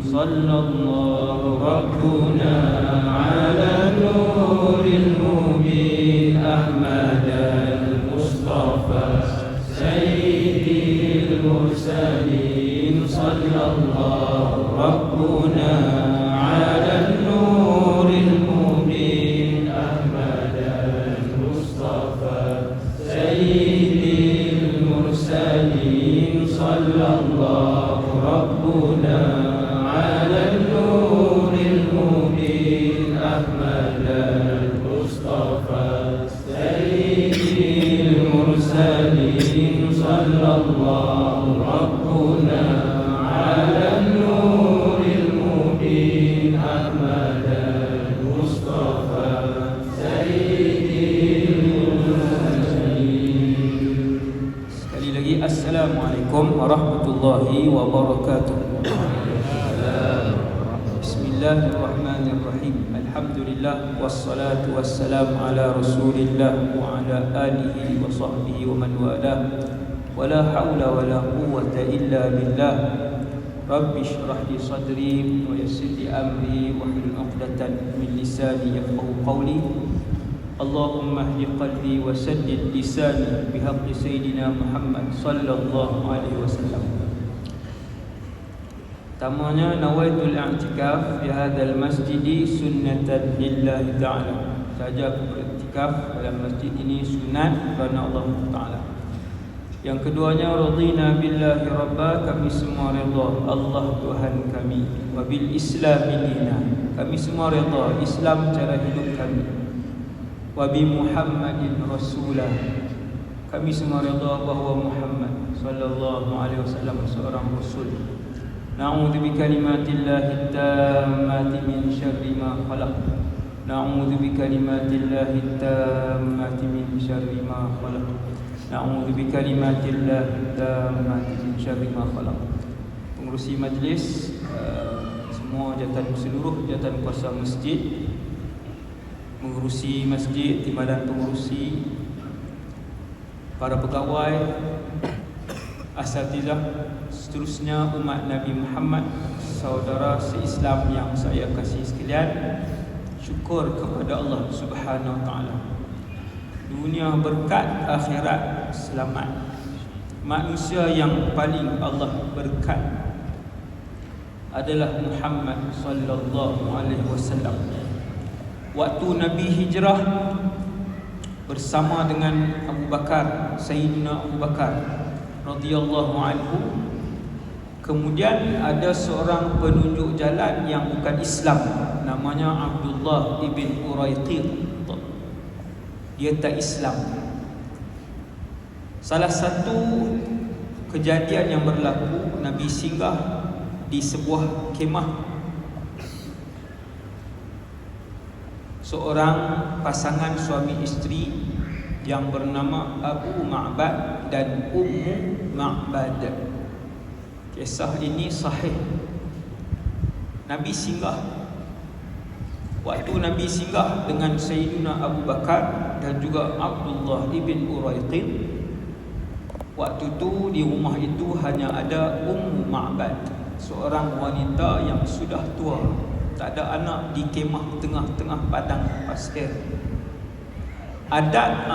صلى الله ربنا على النور المبين أحمد المصطفى سيد المرسلين صلى الله ربنا على النور المبين أحمد المصطفى سيد المرسلين صلى الله ربنا على النور المبين أحمد المصطفى سيد المرسلين صلى الله ربنا على النور المبين أحمد المصطفى سيد المرسلين. Sekali lagi, Assalamualaikum warahmatullahi wabarakatuh. Bismillahirrahmanirrahim. Alhamdulillah wassalatu wassalamu ala Rasulillah wa ala alihi wa sahbihi wa man walah. Wala haula wala quwwata illa billah. Rabbi shrah li sadri wa yassir li amri wa hlul 'uqdatan min lisani yafqahu qawli. Allahumma hdi qalbi wa saddid lisani bihaqqi sayyidina Muhammad sallallahu alaihi wasallam. Pertamanya, nawaitul i'tikaf fi hadzal masjid sunnatan lillahi ta'ala. Saja aku beriktikaf dalam masjid ini sunat kerana Allah Ta'ala. Yang keduanya, radina billahi rabba, kami semua redha Allah Tuhan kami. Wa bil Islam dina, kami semua redha Islam cara hidup kami. Wa bi Muhammadin rasulah, kami semua redha bahawa Muhammad sallallahu alaihi wasallam seorang rasul. Na'udzu bikalimatillahi tammati min syarri ma khalaq. Na'udzu bikalimatillahi tammati min syarri ma khalaq. Na'udzu bikalimatillahi tammati min syarri ma khalaq. Pengurusi majlis, semua seluruh jawatan kuasa masjid, mengurusi masjid, timbalan pengurusi, para pegawai, asatizah, seterusnya umat Nabi Muhammad, saudara se-Islam yang saya kasih sekalian, syukur kepada Allah Subhanahu wa taala. Dunia berkat, akhirat selamat. Manusia yang paling Allah berkat adalah Muhammad sallallahu alaihi wasallam. Waktu Nabi hijrah bersama dengan Abu Bakar, Sayyidina Abu Bakar radhiyallahu anhu, kemudian ada seorang penunjuk jalan yang bukan Islam, namanya Abdullah ibn Uraiqid. Dia tak Islam. Salah satu kejadian yang berlaku, Nabi singgah di sebuah kemah seorang pasangan suami isteri yang bernama Abu Ma'bad dan Ummu Ma'bad. Kisah ini sahih. Nabi singgah. Waktu Nabi singgah dengan Sayyidina Abu Bakar dan juga Abdullah ibn Uraiqid, waktu itu di rumah itu hanya ada Ummu Ma'bad, seorang wanita yang sudah tua, tak ada anak, di kemah tengah-tengah padang pasir. Adat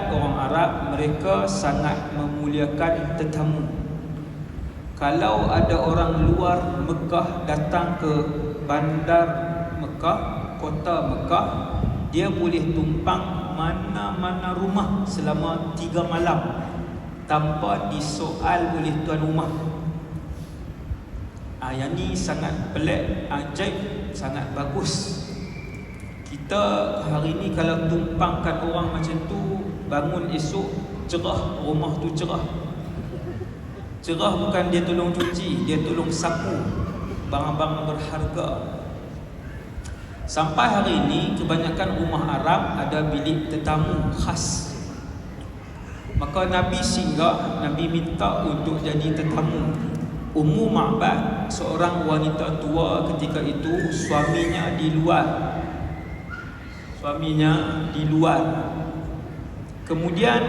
orang Arab, mereka sangat memuliakan tetamu. Kalau ada orang luar Mekah datang ke bandar Mekah, kota Mekah, dia boleh tumpang mana-mana rumah selama 3 malam tanpa disoal oleh tuan rumah. Yang ni sangat pelik, ajaib, sangat bagus. Kita hari ni kalau tumpangkan orang macam tu, bangun esok cerah, rumah tu cerah. Cerah bukan dia tolong cuci, dia tolong sapu barang-barang berharga. Sampai hari ini kebanyakan rumah Arab ada bilik tetamu khas. Maka Nabi singgah, Nabi minta untuk jadi tetamu. Ummu Ma'bad, seorang wanita tua ketika itu, suaminya di luar. Kemudian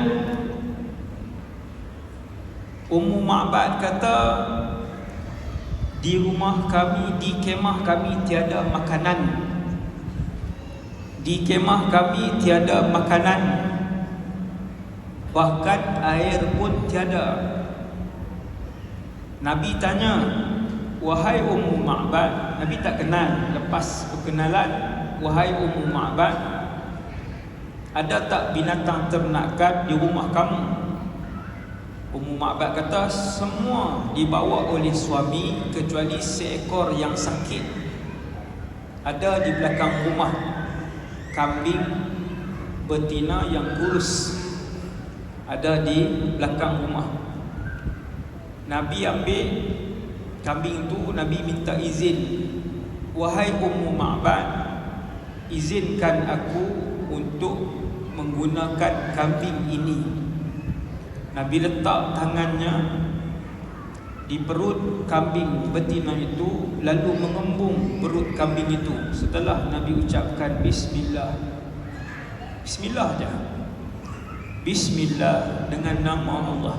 Ummu Ma'bad kata, Di rumah kami, di kemah kami tiada makanan. Di kemah kami tiada makanan, bahkan air pun tiada. Nabi tanya, wahai Ummu Ma'bad. Nabi tak kenal. Lepas perkenalan, wahai Ummu Ma'bad, ada tak binatang ternakan di rumah kamu? Ummu Ma'bad kata, semua dibawa oleh suami kecuali seekor yang sakit. Ada di belakang rumah, kambing betina yang kurus, ada di belakang rumah. Nabi ambil kambing itu, Nabi minta izin, wahai Ummu Ma'bad, izinkan aku untuk menggunakan kambing ini. Nabi letak tangannya di perut kambing betina itu, lalu mengembung perut kambing itu. Setelah Nabi ucapkan Bismillah, Bismillah je, Bismillah dengan nama Allah.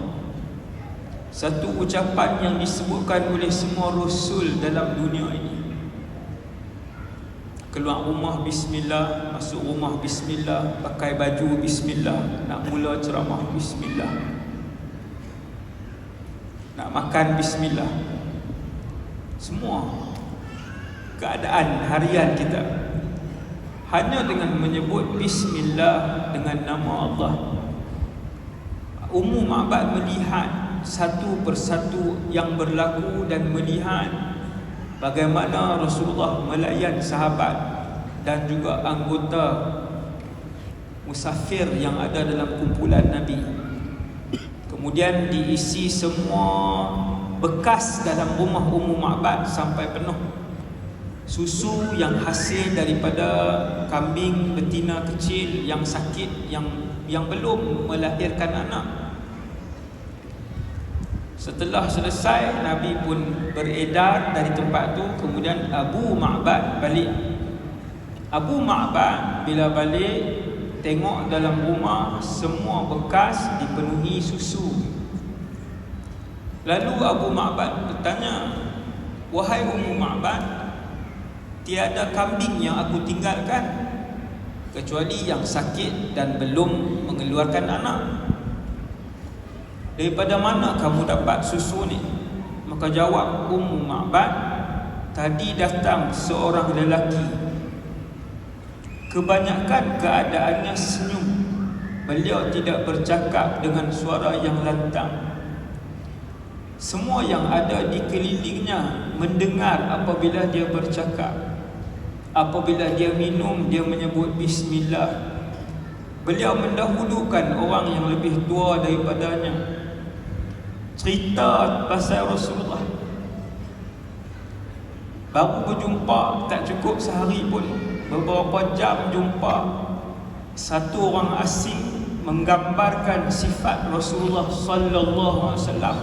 Satu ucapan yang disebutkan oleh semua Rasul dalam dunia ini. Keluar rumah Bismillah, masuk rumah Bismillah, pakai baju Bismillah, nak mula ceramah Bismillah, nak makan Bismillah. Semua keadaan harian kita hanya dengan menyebut Bismillah dengan nama Allah. Ummu Ma'bad melihat satu persatu yang berlaku dan melihat bagaimana Rasulullah melayan sahabat dan juga anggota musafir yang ada dalam kumpulan Nabi. Kemudian diisi semua bekas dalam rumah Ummu Ma'bad sampai penuh. Susu yang hasil daripada kambing betina kecil yang sakit, yang belum melahirkan anak. Setelah selesai, Nabi pun beredar dari tempat tu. Kemudian Abu Ma'bad balik. Abu Ma'bad bila balik, tengok dalam rumah semua bekas dipenuhi susu. Lalu Abu Ma'bad bertanya, wahai Ummu Ma'bad, tiada kambing yang aku tinggalkan kecuali yang sakit dan belum mengeluarkan anak. Daripada mana kamu dapat susu ni? Maka jawab Ummu Ma'bad, tadi datang seorang lelaki, kebanyakan keadaannya senyum. Beliau tidak bercakap dengan suara yang lantang. Semua yang ada di kelilingnya mendengar apabila dia bercakap. Apabila dia minum, dia menyebut Bismillah. Beliau mendahulukan orang yang lebih tua daripadanya. Cerita pasal Rasulullah. Baru berjumpa, tak cukup sehari pun, beberapa jam jumpa, satu orang asing menggambarkan sifat Rasulullah sallallahu alaihi wasallam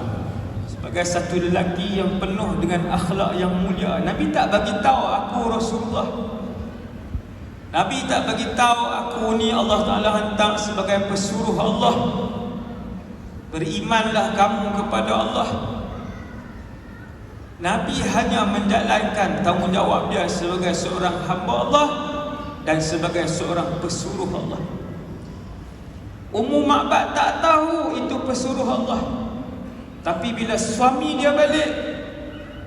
sebagai satu lelaki yang penuh dengan akhlak yang mulia. Nabi tak bagi tahu aku Rasulullah. Nabi tak bagi tahu aku ni Allah Taala hantar sebagai pesuruh Allah. Berimanlah kamu kepada Allah. Nabi hanya menjalankan tanggungjawab dia sebagai seorang hamba Allah dan sebagai seorang pesuruh Allah. Ummu Ma'bad tak tahu itu pesuruh Allah. Tapi bila suami dia balik,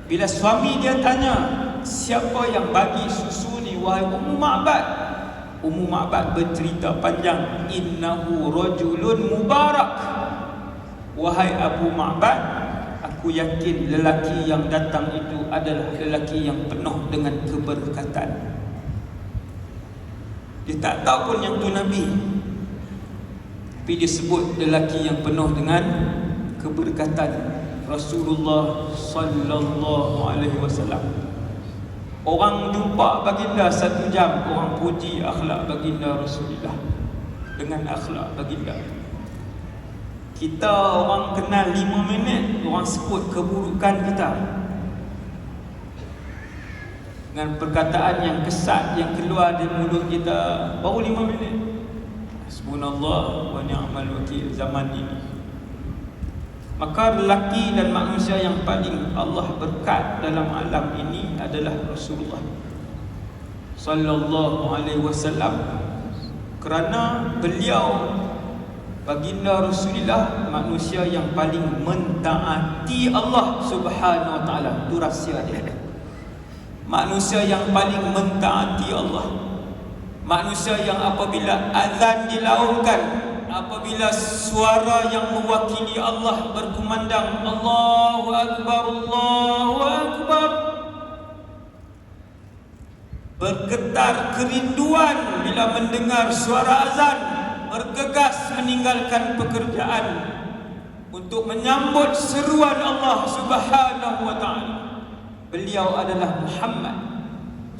bila suami dia tanya, siapa yang bagi susu ni wahai Ummu Ma'bad? Ummu Ma'bad bercerita panjang, innahu rajulun mubarak. Wahai Abu Ma'bad, aku yakin lelaki yang datang itu adalah lelaki yang penuh dengan keberkatan. Dia tak tahu pun yang tu Nabi, tapi dia sebut lelaki yang penuh dengan keberkatan, Rasulullah sallallahu alaihi wasallam. Orang jumpa baginda 1 jam, orang puji akhlak baginda Rasulullah dengan akhlak baginda. Kita orang kenal 5 minit, orang sebut keburukan kita dengan perkataan yang kesat yang keluar dari mulut kita baru 5 minit. Subhanallah wa ni'mal wakil zaman ini. Maka lelaki dan manusia yang paling Allah berkat dalam alam ini adalah Rasulullah sallallahu alaihi wasallam, kerana beliau, baginda Rasulullah, manusia yang paling mentaati Allah Subhanahu wa taala. Itu rahsia dia. Manusia yang paling mentaati Allah. Manusia yang apabila azan dilaungkan, apabila suara yang mewakili Allah berkumandang, Allahu Akbar, Allahu Akbar, bergetar kerinduan bila mendengar suara azan, bergegas meninggalkan pekerjaan untuk menyambut seruan Allah Subhanahu wa taala. Beliau adalah Muhammad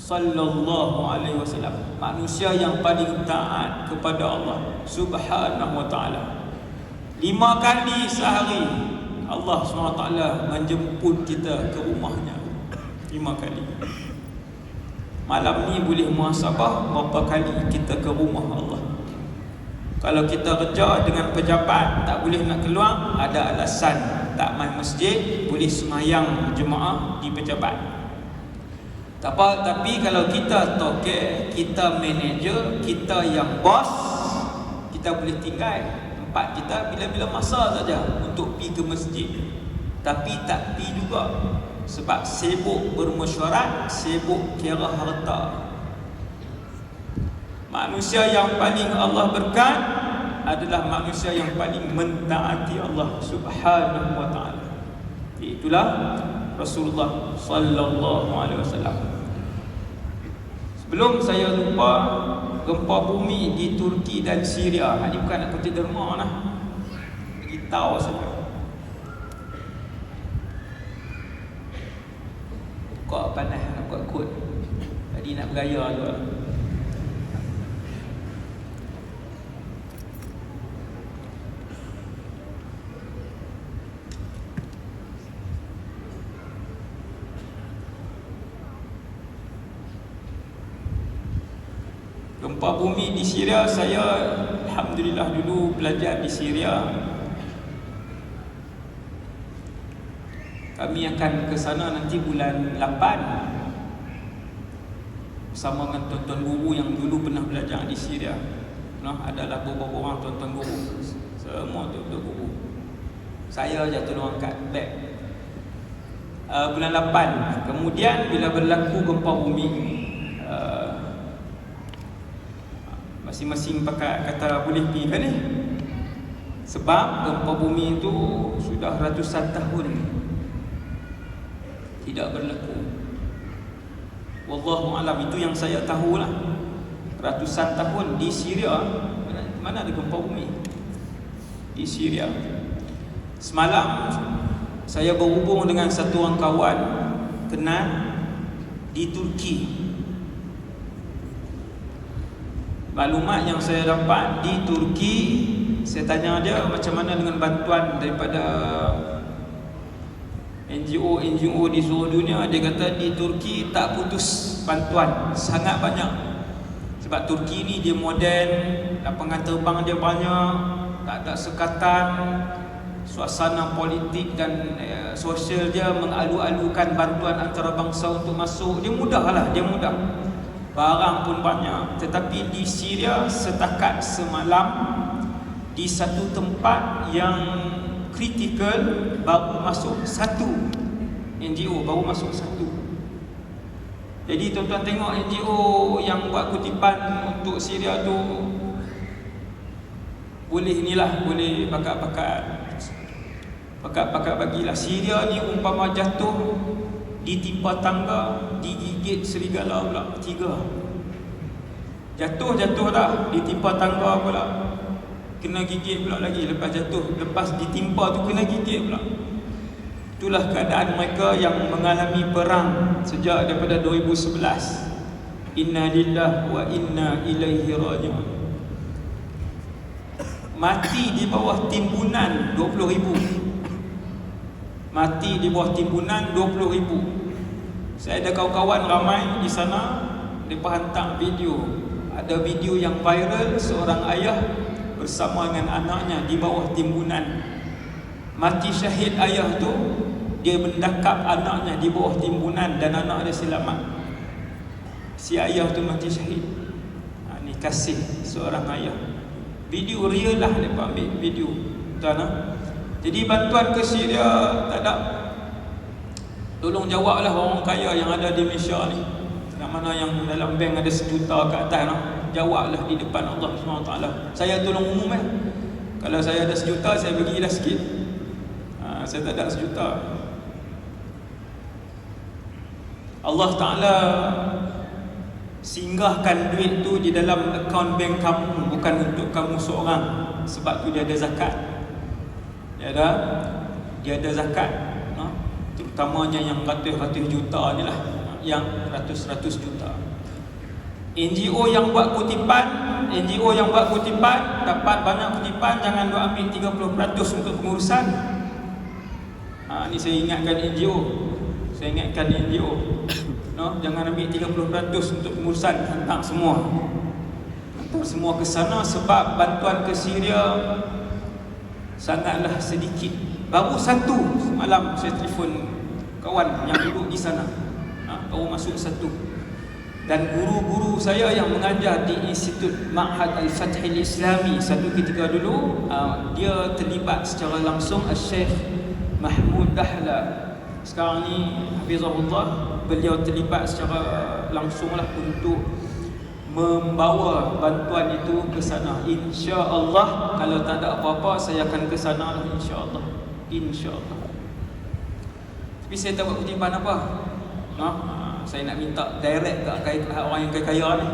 sallallahu alaihi wasallam, manusia yang paling taat kepada Allah Subhanahu wa taala. 5 kali sehari Allah SWT menjemput kita ke rumahnya. 5 kali. Malam ni boleh muhasabah berapa kali kita ke rumah Allah. Kalau kita kerja dengan pejabat, tak boleh nak keluar, ada alasan tak main masjid, boleh semayang jemaah di pejabat. Tak apa, tapi kalau kita tokek, kita manager, kita yang bos, kita boleh tinggal tempat kita bila-bila masa saja untuk pergi ke masjid. Tapi tak pergi juga, sebab sibuk bermesyuarat, sibuk kira harta. Manusia yang paling Allah berkat adalah manusia yang paling mentaati Allah Subhanahu wa taala. Itulah Rasulullah sallallahu alaihi wasallam. Sebelum saya lupa, gempa bumi di Turki dan Syria. Ini bukan nak kutip derma lah, beritahu saja. Kau panas nak kuat-kuat, tadi nak bergaya juga. Gempa bumi di Syria, saya alhamdulillah dulu belajar di Syria. Kami akan ke sana nanti bulan 8 bersama dengan tuan-tuan guru yang dulu pernah belajar di Syria. Nah, adalah beberapa orang tuan-tuan guru, semua tuan-tuan guru. Saya je tolong angkat beg. Bulan 8. Kemudian bila berlaku gempa bumi, masing-masing pakai kata boleh pergi kan ni? Sebab gempa bumi itu sudah ratusan tahun tidak berlaku. Wallahu alam, itu yang saya tahulah. Ratusan tahun di Syria, mana ada gempa bumi di Syria. Semalam saya berhubung dengan satu orang kawan kenal di Turki. Maklumat yang saya dapat di Turki, saya tanya dia macam mana dengan bantuan daripada NGO di seluruh dunia. Dia kata di Turki tak putus bantuan, sangat banyak. Sebab Turki ni dia moden, lapangan terbang dia banyak, tak ada sekatan, suasana politik dan sosial dia mengalu-alukan bantuan antarabangsa untuk masuk. Dia mudah lah, dia mudah. Barang pun banyak. Tetapi di Syria setakat semalam, di satu tempat yang kritikal, baru masuk satu NGO, baru masuk satu. Jadi tuan-tuan tengok NGO yang buat kutipan untuk Syria tu, boleh inilah, boleh pakat bagilah. Syria ni umpama jatuh, ditimpa tangga, digigit serigala pula 3. Jatuh dah, ditimpa tangga pula, kena gigit pula lagi. Lepas jatuh, lepas ditimpa tu kena gigit pula. Itulah keadaan mereka yang mengalami perang sejak daripada 2011. Inna lillahi wa inna ilaihi raji'un. Mati di bawah timbunan 20,000. Mati di bawah timbunan 20,000. Saya ada kawan-kawan ramai di sana, mereka hantar video. Ada video yang viral, seorang ayah bersama dengan anaknya di bawah timbunan. mati syahid ayah tu, dia mendakap anaknya di bawah timbunan dan anak dia selamat. Si ayah tu mati syahid. Ni kasih seorang ayah. Video real lah, mereka ambil video. Tuan, jadi bantuan ke Syria tak ada. Tolong jawablah orang kaya yang ada di Malaysia ni, yang mana yang dalam bank ada 1 juta ke atas, jawablah di depan Allah SWT. Saya tolong umum Kalau saya ada 1 juta, saya bagilah sikit. Saya tak ada 1 juta. Allah Ta'ala singgahkan duit tu di dalam akaun bank kamu, bukan untuk kamu seorang. Sebab tu dia ada zakat. Dia ada zakat, terutamanya yang ratus-ratus juta ni lah, yang ratus-ratus juta. NGO yang buat kutipan dapat banyak kutipan, jangan duk ambil 30% untuk pengurusan. Ni saya ingatkan NGO. Jangan ambil 30% untuk pengurusan, hantar semua ke sana. Sebab bantuan ke Syria sangatlah sedikit. Baru 1 semalam saya telefon kawan yang duduk di sana, baru masuk 1. Dan guru-guru saya yang mengajar di Institut Ma'had Al-Fath Al-Islami satu ketika dulu, dia terlibat secara langsung, Al-Syekh Mahmud Dahla. Sekarang ni Hafizahullah, beliau terlibat secara langsung lah untuk membawa bantuan itu ke sana. InsyaAllah kalau tak ada apa-apa, saya akan ke sana lah, insyaAllah. Tapi saya tak buat kutipan apa. Saya nak minta direct kat orang yang kaya-kaya ni.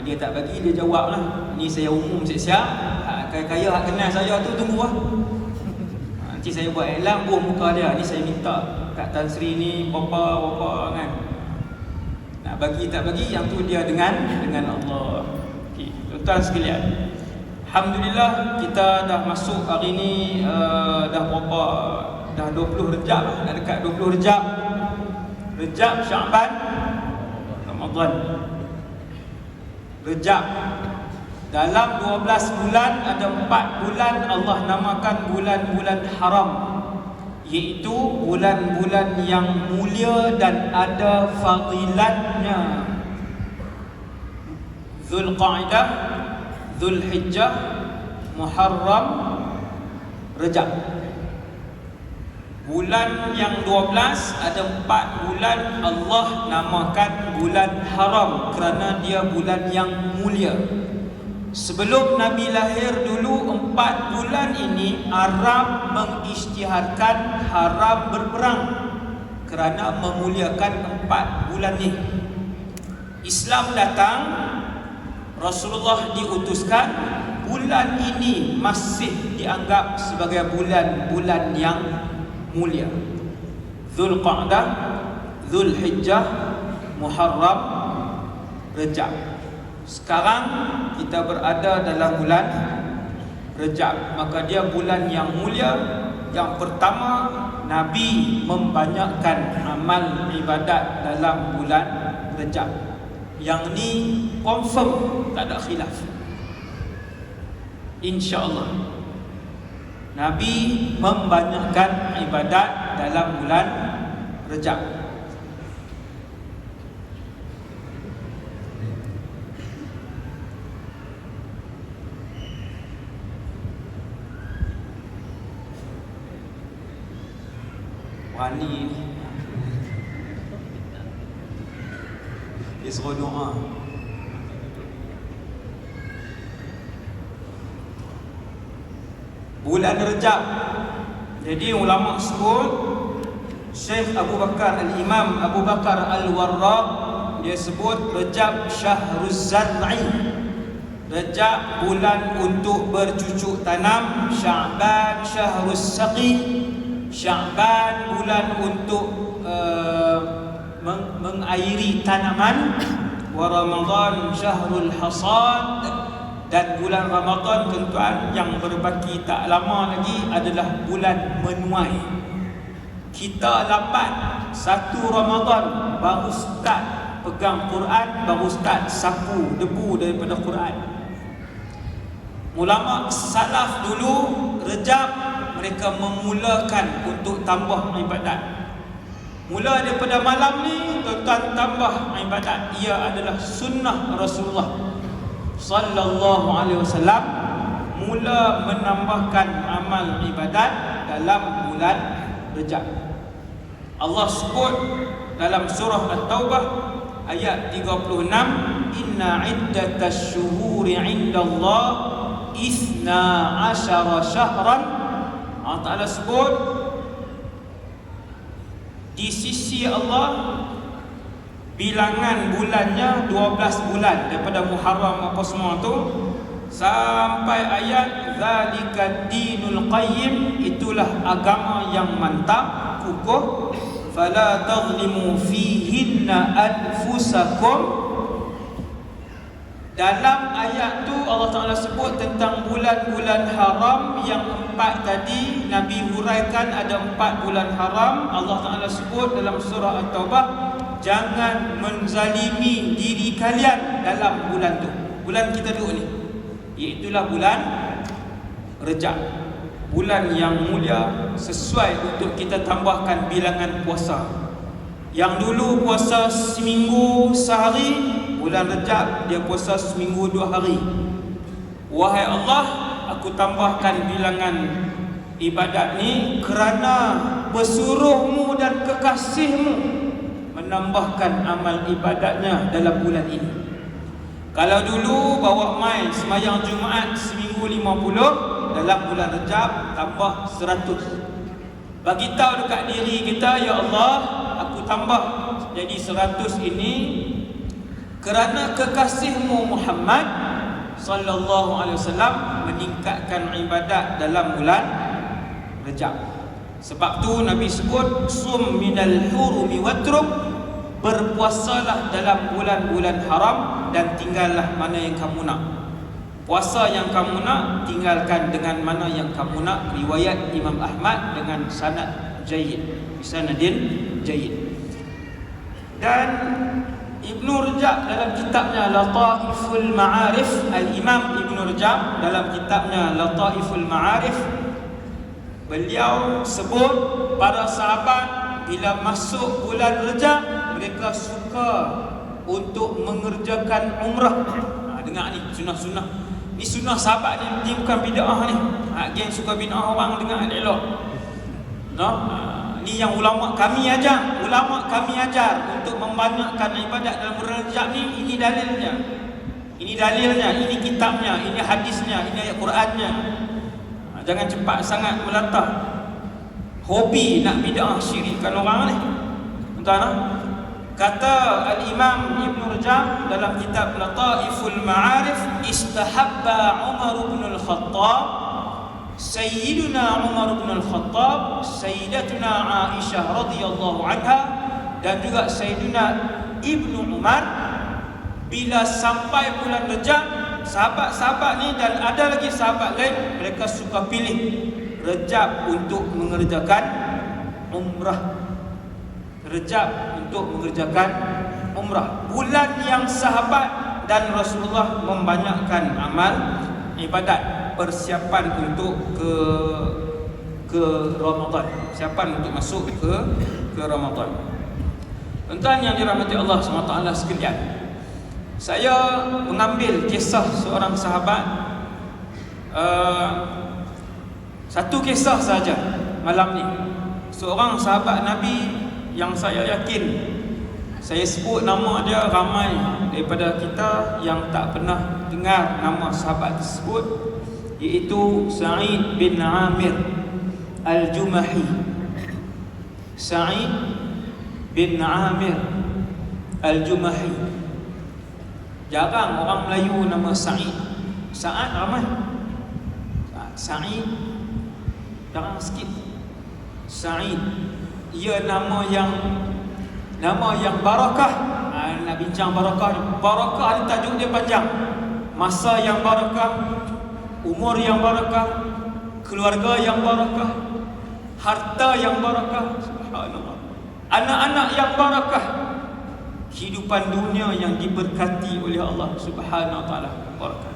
Dia tak bagi, dia jawab lah. Ni saya umum siap-siap. Kaya-kaya hak kenal saya tu tunggu lah. Nanti saya buat iklan, muka dia. Ni saya minta Kak Tan Sri ni berapa kan. Nak bagi tak bagi, yang tu dia dengan Allah. Okey, tuan-tuan sekalian, alhamdulillah kita dah masuk hari ni, dah 20 Rejab lah, dah dekat 20 Rejab. Rejab, Syaban, Ramadan. Rejab, dalam 12 bulan ada 4 bulan Allah namakan bulan-bulan haram, iaitu bulan-bulan yang mulia dan ada fadilatnya. Zulqa'dah, Zulhijjah, Muharram, Rejab. Bulan yang 12 ada 4 bulan Allah namakan bulan haram kerana dia bulan yang mulia. Sebelum Nabi lahir dulu, 4 bulan ini Arab mengisytiharkan haram berperang kerana memuliakan 4 bulan ini. Islam datang, Rasulullah diutuskan, bulan ini masih dianggap sebagai bulan-bulan yang mulia. Zulqa'dah, Zulhijjah, Muharram, Rejab. Sekarang kita berada dalam bulan Rejab, maka dia bulan yang mulia. Yang pertama, Nabi membanyakkan amal ibadat dalam bulan Rejab. Yang ni confirm, tak ada khilaf, InsyaAllah. Nabi membanyakkan ibadat dalam bulan Rejab. Wani dia suruh doa. Bulan Rejab, jadi ulama sebut, Syekh Abu Bakar Al-Imam Abu Bakar Al-Warraq, dia sebut Rejab Syahruz Zar'i. Rejab bulan untuk bercucuk tanam, Sya'ban Syahruz Saqi. Sya'ban bulan untuk mengairi tanaman, wa Ramadan Syahrul Hasad. Dan bulan Ramadan, tuan-tuan, yang berbaki tak lama lagi adalah bulan menuai. Kita dapat 1 Ramadan baru start pegang Quran, baru start sapu debu daripada Quran. Ulama salaf dulu Rejab mereka memulakan untuk tambah ibadat. Mula daripada malam ni, tuan-tuan tambah ibadat. Ia adalah sunnah Rasulullah sallallahu alaihi wasallam, mula menambahkan amal ibadat dalam bulan Rejab. Allah sebut dalam surah At-Taubah ayat 36, inna iddatasy syuhuri 'indallah 12 syahran. Allah Ta'ala sebut di sisi Allah bilangan bulannya 12 bulan daripada Muharram apa semua tu sampai ayat zalikad dinul qayyim, itulah agama yang mantap kukuh, fala tadhlimu fihinna anfusakum. Dalam ayat tu Allah Ta'ala sebut tentang bulan-bulan haram yang 4 tadi. Nabi huraikan ada 4 bulan haram. Allah Ta'ala sebut dalam surah At-Taubah, jangan menzalimi diri kalian dalam bulan tu. Bulan kita duduk ni, iaitulah bulan Rejab, bulan yang mulia, sesuai untuk kita tambahkan bilangan puasa. Yang dulu puasa seminggu sehari, bulan Rejab dia puasa seminggu 2 hari. Wahai Allah, aku tambahkan bilangan ibadat ni kerana bersuruhmu dan kekasihmu menambahkan amal ibadatnya dalam bulan ini. Kalau dulu bawa mai sembahyang Jumaat seminggu 50, dalam bulan Rejab tambah 100. Bagi tahu dekat diri kita, ya Allah, aku tambah jadi 100 ini kerana kekasihmu Muhammad sallallahu alaihi wasallam meningkatkan ibadat dalam bulan Rejab. Sebab tu Nabi sebut sum minal hurumi watruk, berpuasalah dalam bulan-bulan haram dan tinggallah mana yang kamu nak. Puasa yang kamu nak, tinggalkan dengan mana yang kamu nak. Riwayat Imam Ahmad dengan sanad jayyid, sanadin jayyid. Dan Ibnu Rajab dalam kitabnya Lataiful Ma'arif, Al-Imam Ibnu Rajab dalam kitabnya Lataiful Ma'arif, beliau sebut para sahabat bila masuk bulan Rejab mereka suka untuk mengerjakan umrah. Dengar ni sunnah-sunnah. Ni sunnah sahabat ni bukan bid'ah ni. Geng suka bid'ah orang dengar elok. Ni yang ulama kami ajar. Ulama kami ajar untuk membanyakkan ibadat dalam bulan Rejab ni. Ini dalilnya. Ini dalilnya, ini kitabnya, ini hadisnya, ini ayat Qurannya. Jangan cepat sangat melatah hobi nak bid'ah syirikkan orang ni. Tuan-tuan, kata Al-Imam Ibn Rajab dalam kitab Lataiful Ma'arif, istahabba Umar bin Al-Khattab, Sayyiduna Umar bin Al-Khattab, Sayyidatuna Aisyah radhiyallahu anha, dan juga Sayyiduna Ibnu Umar, bila sampai bulan Rejab, sahabat-sahabat ni dan ada lagi sahabat lain, mereka suka pilih Rejab untuk mengerjakan umrah. Rejab untuk mengerjakan umrah, bulan yang sahabat dan Rasulullah membanyakkan amal ibadat, persiapan untuk ke Ramadan, persiapan untuk masuk ke Ramadan. Tuan-tuan yang dirahmati Allah SWT sekalian, saya mengambil kisah seorang sahabat, satu kisah saja malam ni. Seorang sahabat Nabi yang saya yakin saya sebut nama dia, ramai daripada kita yang tak pernah dengar nama sahabat tersebut, iaitu Sa'id bin Amir Al-Jumahi. Sa'id bin Amir Al-Jumahi. Jarang orang Melayu nama Sa'id. Sa'ad ramai, Sa'id jarang sikit. Sa'id, ia nama yang barakah. Nak bincang barakah ni. Barakah ni tajuk dia panjang. Masa yang barakah, umur yang barakah, keluarga yang barakah, harta yang barakah, subhanallah, anak-anak yang barakah, kehidupan dunia yang diberkati oleh Allah Subhanahu wa taala. Barakah.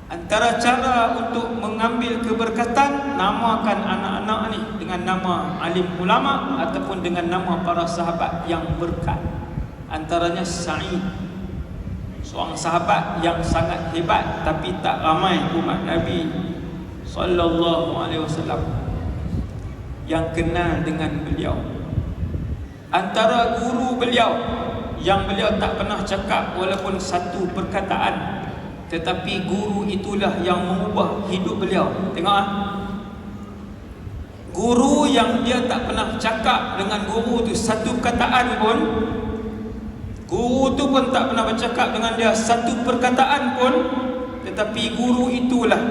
Antara cara untuk mengambil keberkatan, namakan anak-anak ni dengan nama alim ulama ataupun dengan nama para sahabat yang berkat. Antaranya Sa'id, seorang sahabat yang sangat hebat tapi tak ramai umat Nabi sallallahu alaihi wasallam yang kenal dengan beliau. Antara guru beliau yang beliau tak pernah cakap walaupun satu perkataan, tetapi guru itulah yang mengubah hidup beliau. Tengok guru yang dia tak pernah cakap dengan guru tu satu perkataan pun, guru tu pun tak pernah bercakap dengan dia satu perkataan pun, tetapi guru itulah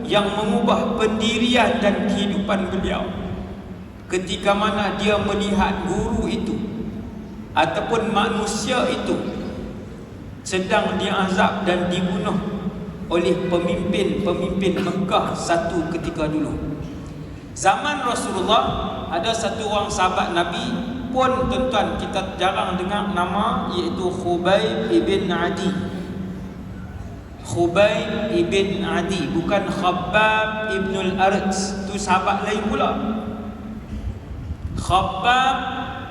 yang mengubah pendirian dan kehidupan beliau. Ketika mana dia melihat guru itu ataupun manusia itu sedang diazab dan dibunuh oleh pemimpin-pemimpin Mekah satu ketika dulu. Zaman Rasulullah ada satu orang sahabat Nabi pun tuan-tuan kita jarang dengar nama, iaitu Khubayb ibn Adi. Khubayb ibn Adi, bukan Khabbab ibn al-Arz, tu sahabat lain pula. Khabbab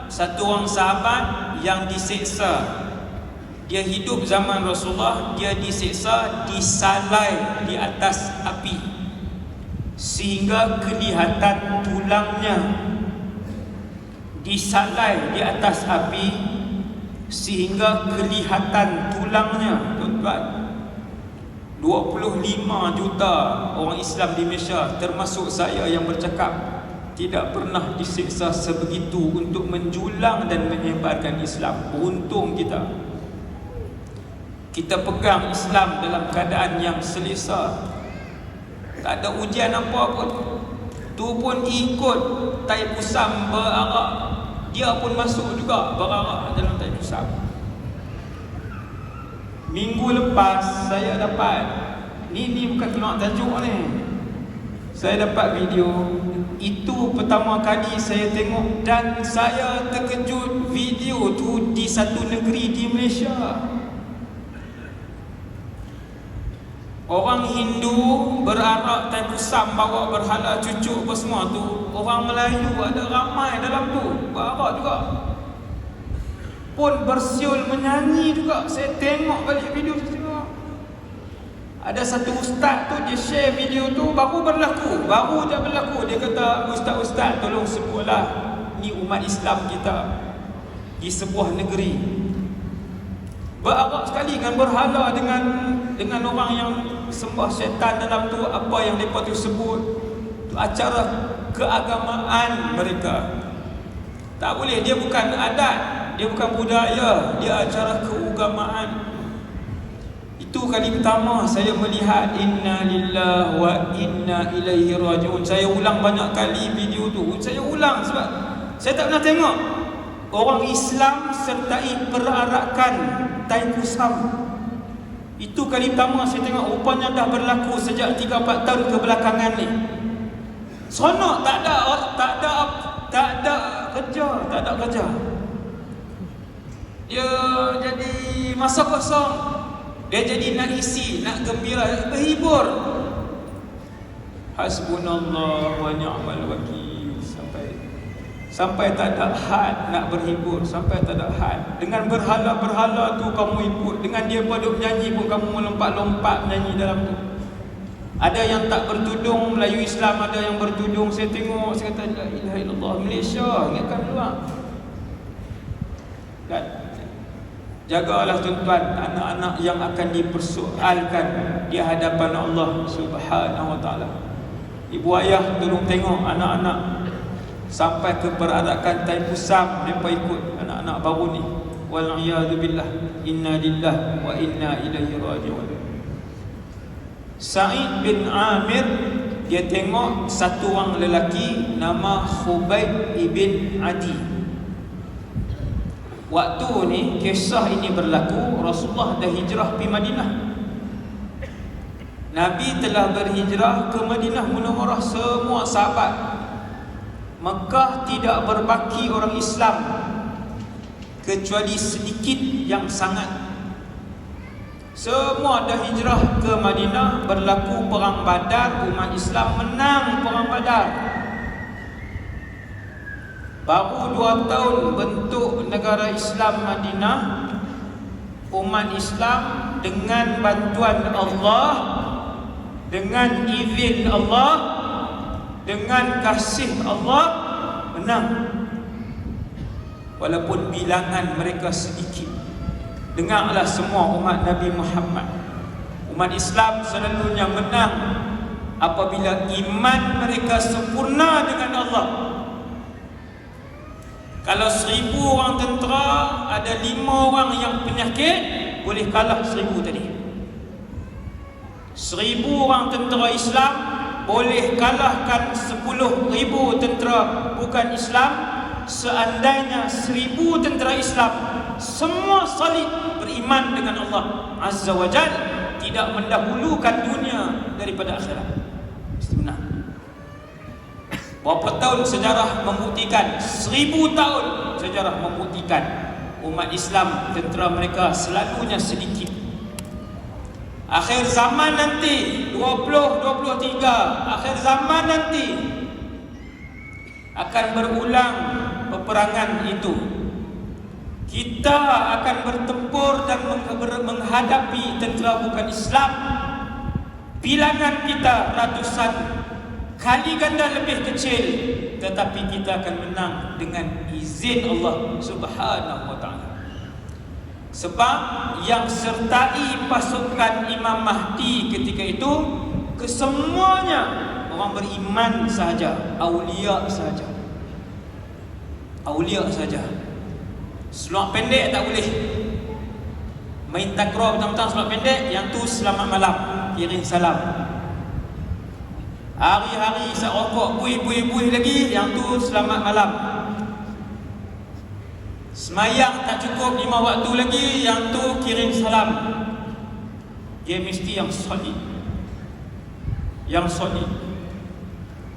satu orang sahabat yang diseksa. Dia hidup zaman Rasulullah, dia diseksa, disalai di atas api sehingga kelihatan tulangnya. Disalai di atas api sehingga kelihatan tulangnya. Tuan-tuan, 25 juta orang Islam di Malaysia, termasuk saya yang bercakap, tidak pernah disiksa sebegitu untuk menjulang dan menyebarkan Islam. Beruntung kita. Kita pegang Islam dalam keadaan yang selesa, tak ada ujian apa pun. Tu pun ikut Taipusam berarak, dia pun masuk juga berarak dalam Taipusam. Minggu lepas saya dapat, ni bukan keluar tajuk ni, saya dapat video. Itu pertama kali saya tengok dan saya terkejut. Video tu di satu negeri di Malaysia. Orang Hindu berarak Taipusam, bawa berhala cucuk apa semua tu. Orang Melayu ada ramai dalam tu, berarak juga, pun bersiul menyanyi juga. Saya tengok balik video tu, tengok ada satu ustaz tu, dia share video tu, baru je berlaku. Dia kata, ustaz tolong sebutlah, ni umat Islam kita di sebuah negeri berarak sekali dengan berhala, dengan orang yang sembah syaitan dalam tu. Apa yang mereka tu sebut tu acara keagamaan mereka. Tak boleh, dia bukan adat, dia bukan budaya, dia acara keagamaan. Itu kali pertama saya melihat inna lillahi wa inna ilaihi raji'un. Saya ulang banyak kali video tu. Saya ulang sebab saya tak pernah tengok orang Islam sertai perarakan Taipusam. Itu kali pertama saya tengok. Rupanya dah berlaku sejak 3-4 tahun kebelakangan ni. Sonok, tak ada kerja. Dia jadi masa kosong. Dia jadi nak isi, nak gembira, berhibur. Hasbunallah wa ni'mal wakil. Sampai tak ada had nak berhibur, sampai tak ada had. Dengan berhala-berhala tu kamu ikut, dengan dia paduk nyanyi pun kamu melompat-lompat nyanyi dalam tu. Ada yang tak bertudung, Melayu Islam, ada yang bertudung. Saya tengok, saya kata, la ilaha illallah, Malaysia, ingatkan luar. Dan jagalah tuan-tuan anak-anak yang akan dipersoalkan di hadapan Allah Subhanahu wa taala. Ibu ayah tolong tengok anak-anak sampai ke perarakan Taipusam, mereka ikut anak-anak baru ni. Wal'iyadzubillah, inna lillahi wa inna ilaihi raji'un. Sa'id bin Amir, dia tengok satu orang lelaki nama Khubayb ibn Adi. Waktu ni kisah ini berlaku, Rasulullah dah hijrah pergi Madinah. Nabi telah berhijrah ke Madinah Munawwarah, semua sahabat. Mekah tidak berbaki orang Islam kecuali sedikit yang sangat. Semua dah hijrah ke Madinah, berlaku perang Badar, umat Islam menang perang Badar. Baru 2 tahun bentuk negara Islam Madinah, umat Islam dengan bantuan Allah, dengan izin Allah, dengan kasih Allah menang. Walaupun bilangan mereka sedikit. Dengarlah semua umat Nabi Muhammad, umat Islam selalunya menang apabila iman mereka sempurna dengan Allah. Kalau 1000 orang tentera, ada 5 orang yang penyakit, boleh kalah 1000 tadi. 1000 orang tentera Islam boleh kalahkan 10,000 tentera bukan Islam. Seandainya 1000 tentera Islam semua solid beriman dengan Allah Azza wa Jalla, tidak mendahulukan dunia daripada akhirat, mesti menang. Berapa tahun sejarah membuktikan? 1000 tahun sejarah membuktikan umat Islam tentera mereka selalunya sedikit. Akhir zaman nanti 2023, akhir zaman nanti akan berulang peperangan itu. Kita akan bertempur dan menghadapi tentera bukan Islam. Bilangan kita ratusan kali ganda lebih kecil, tetapi kita akan menang dengan izin Allah Subhanahu wa ta'ala. Sebab yang sertai pasukan Imam Mahdi ketika itu kesemuanya orang beriman sahaja, aulia sahaja. Aulia saja. Seluar pendek tak boleh. Main takraw petang-petang seluar pendek, yang tu selamat malam, kirim salam. Hari-hari isap rokok, buih lagi, yang tu selamat malam. Semayang tak cukup 5 waktu lagi, yang tu kirim salam. Dia mesti yang solid. Yang solid.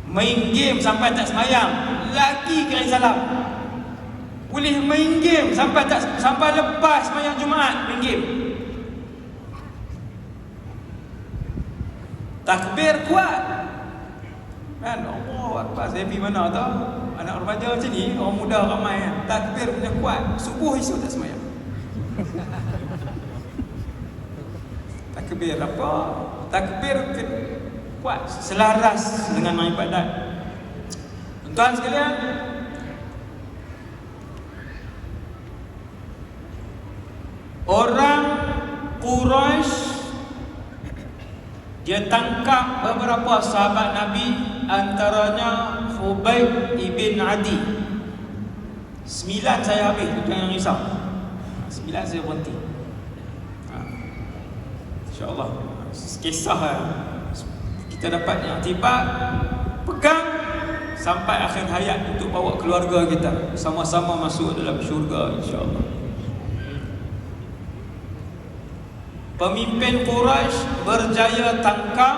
Main game sampai tak semayang, lagi kirim salam. Boleh main game sampai lepas semayang Jumaat, main game. Takbir kuat. Kan Allah Akbar, saya pergi mana tau, anak remaja macam ni, orang muda ramai kan. Takbir punya kuat, subuh esok tak semayang. Takbir apa? Takbir kuat, selaras dengan ibadat. Tuan sekalian, orang Quraisy dia tangkap beberapa sahabat Nabi, antaranya Khubayb ibn Adi. 9 saya habis, jangan risau. 9 saya berhenti. InsyaAllah kisah kita dapat yang tiba, pegang sampai akhir hayat untuk bawa keluarga kita sama-sama masuk dalam syurga insyaAllah. Pemimpin Quraisy berjaya tangkap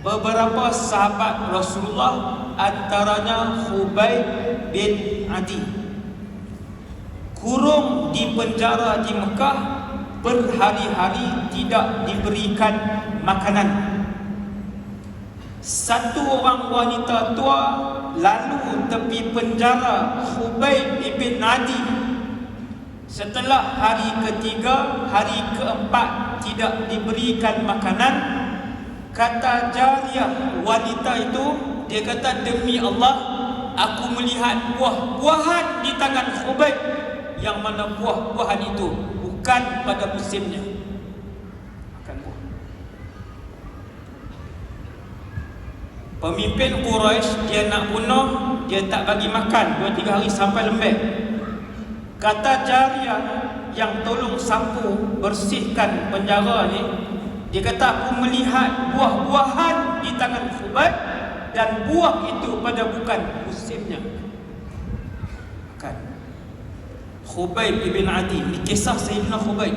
beberapa sahabat Rasulullah, antaranya Khubayb bin Adi. Kurung di penjara di Mekah berhari-hari, tidak diberikan makanan. Satu orang wanita tua lalu tepi penjara Khubayb bin Adi. Setelah hari ketiga, hari keempat tidak diberikan makanan, kata jariyah wanita itu, dia kata, demi Allah, aku melihat buah-buahan di tangan Khubayb, yang mana buah-buahan itu bukan pada musimnya. Makan buah. Pemimpin Quraisy dia nak bunuh, dia tak bagi makan 2-3 hari sampai lembek. Kata jariyah yang tolong sapu bersihkan penjara ni, dia kata, aku melihat buah-buahan di tangan Khubayb dan buah itu pada bukan musimnya. Makan. Khubayb ibn Adi, ini kisah Sayyidina Khubayb.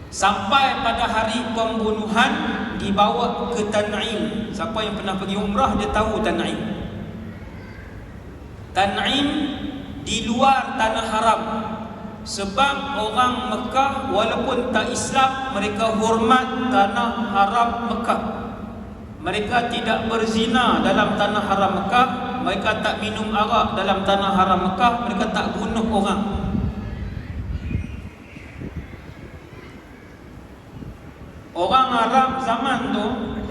Sampai pada hari pembunuhan dibawa ke Tan'im. Siapa yang pernah pergi umrah dia tahu Tan'im. Tan'im di luar tanah haram. Sebab orang Mekah walaupun tak Islam, mereka hormat tanah haram Mekah. Mereka tidak berzina dalam tanah haram Mekah, mereka tak minum arak dalam tanah haram Mekah, mereka tak bunuh orang. Orang Arab zaman tu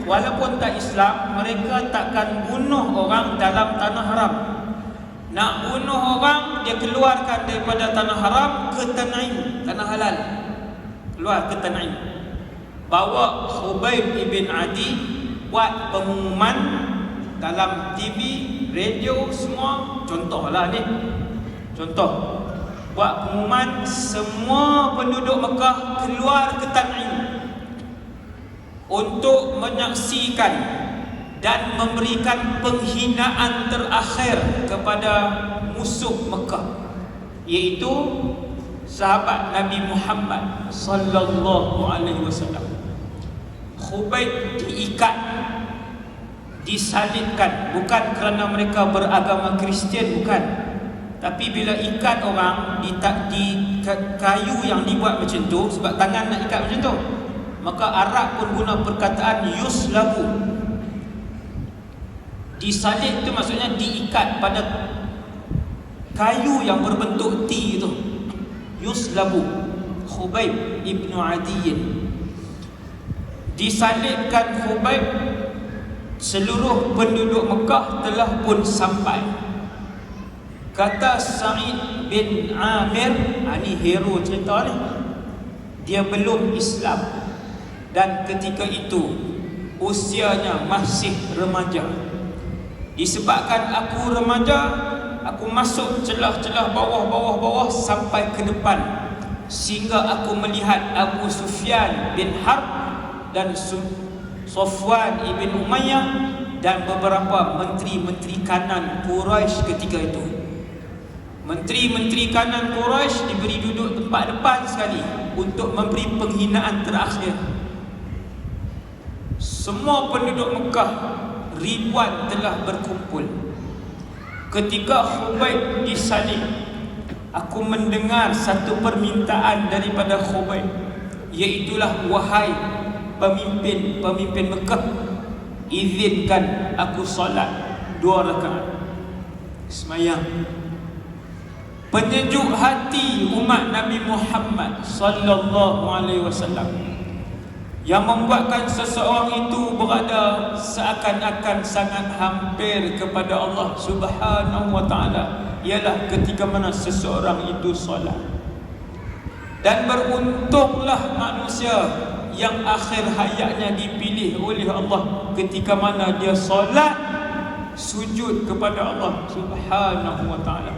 walaupun tak Islam, mereka takkan bunuh orang dalam tanah haram. Nak bunuh orang, dia keluarkan daripada tanah haram ke Tanaim, tanah halal. Keluar ke Tanaim. Bawa Khubayb ibn Adi, buat pengumuman dalam TV, radio semua. Contohlah ni, contoh, buat pengumuman semua penduduk Mekah keluar ke Tanaim untuk menyaksikan dan memberikan penghinaan terakhir kepada musuh Mekah, iaitu sahabat Nabi Muhammad sallallahu alaihi wasallam. Khubayb diikat, disalibkan, bukan kerana mereka beragama Kristian, bukan. Tapi bila ikat orang di kayu yang dibuat macam tu, sebab tangan nak ikat macam tu, maka Arab pun guna perkataan yuslabu. Disalib itu maksudnya diikat pada kayu yang berbentuk T itu. Yuslabu. Khubayb ibn Adiyin. Disalibkan Khubayb, seluruh penduduk Mekah telah pun sampai. Kata Sa'id bin Amir, ini hero cerita ni, dia belum Islam, dan ketika itu usianya masih remaja. Disebabkan aku remaja, aku masuk celah-celah bawah sampai ke depan, sehingga aku melihat Abu Sufyan bin Harb dan Safwan ibn Umayyah dan beberapa menteri-menteri kanan Quraisy ketika itu. Menteri-menteri kanan Quraisy diberi duduk tempat depan sekali untuk memberi penghinaan terakhir. Semua penduduk Mekah ribuan telah berkumpul. Ketika Khubayb disalib, aku mendengar satu permintaan daripada Khubayb, iaitulah, wahai pemimpin Mekah, izinkan aku solat 2 rakaat semayang. Penyejuk hati umat Nabi Muhammad sallallahu alaihi wasallam, yang membuatkan seseorang itu berada seakan-akan sangat hampir kepada Allah Subhanahu wa ta'ala, ialah ketika mana seseorang itu solat. Dan beruntunglah manusia yang akhir hayatnya dipilih oleh Allah ketika mana dia solat, sujud kepada Allah Subhanahu wa ta'ala.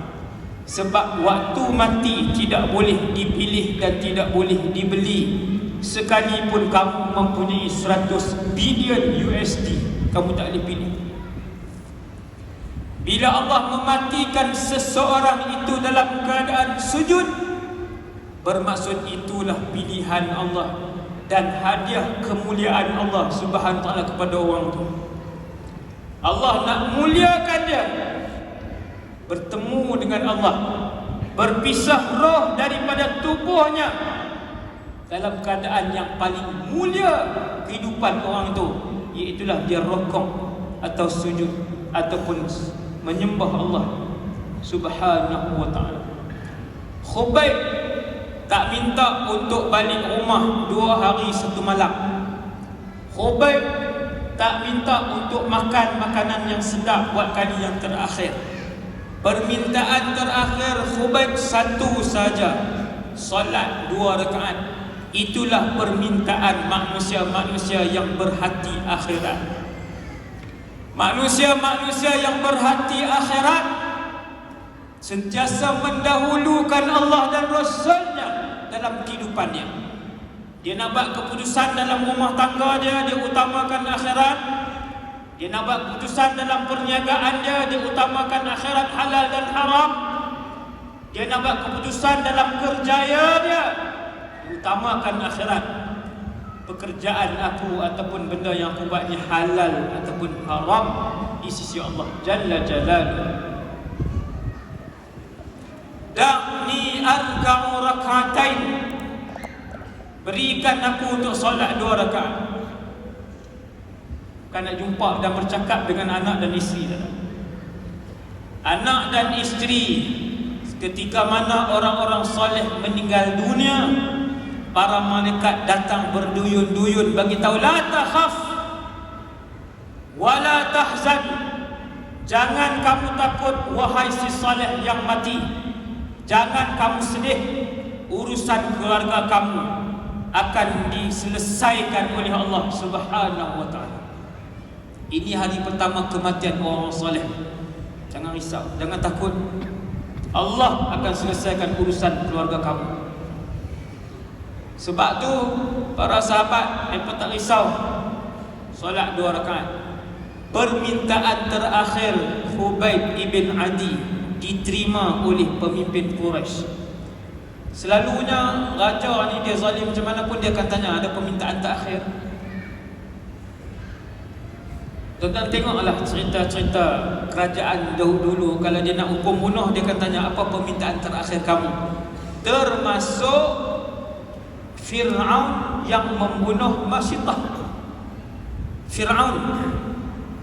Sebab waktu mati tidak boleh dipilih dan tidak boleh dibeli. Sekalipun kamu mempunyai 100 bilion USD, kamu tak boleh pilih. Bila Allah mematikan seseorang itu dalam keadaan sujud, bermaksud itulah pilihan Allah dan hadiah kemuliaan Allah Subhanahu wa ta'ala kepada orang itu. Allah nak muliakan dia, bertemu dengan Allah, berpisah roh daripada tubuhnya dalam keadaan yang paling mulia kehidupan orang itu, iaitulah dia rukuk atau sujud ataupun menyembah Allah Subhanahu wa ta'ala. Khubayb tak minta untuk balik rumah 2 hari 1 malam. Khubayb tak minta untuk makan makanan yang sedap buat kali yang terakhir. Permintaan terakhir Khubayb satu saja, solat 2 rakaat. Itulah permintaan manusia-manusia yang berhati akhirat. Manusia-manusia yang berhati akhirat sentiasa mendahulukan Allah dan Rasulnya dalam kehidupannya. Dia nak buat keputusan dalam rumah tangga dia, dia utamakan akhirat. Dia nak buat keputusan dalam perniagaan dia, dia utamakan akhirat halal dan haram. Dia nak buat keputusan dalam kerjaya dia, utamakan akhirat. Pekerjaan aku ataupun benda yang aku buat ni halal ataupun haram di sisi Allah Jalla Jalaluhu. Da'ni arka'u rak'atain, berikan aku untuk solat 2 rakaat. Kan nak jumpa dan bercakap dengan anak dan isteri. Anak dan isteri, ketika mana orang-orang soleh meninggal dunia, para malaikat datang berduyun-duyun bagi tahu, la takhaf wala tahzan, jangan kamu takut wahai si soleh yang mati, jangan kamu sedih, urusan keluarga kamu akan diselesaikan oleh Allah Subhanahu wa ta'ala. Ini hari pertama kematian orang soleh. Jangan risau, jangan takut, Allah akan selesaikan urusan keluarga kamu. Sebab tu para sahabat mereka tak risau solat 2 rakaat. Permintaan terakhir Khubayb ibn Adi diterima oleh pemimpin Quraisy. Selalunya raja ni dia zalim macam mana pun dia akan tanya ada permintaan terakhir. Tuan-tuan tengoklah cerita-cerita kerajaan dahulu. Kalau dia nak hukum bunuh, dia akan tanya apa permintaan terakhir kamu. Termasuk Fir'aun yang membunuh Masyitah. Fir'aun,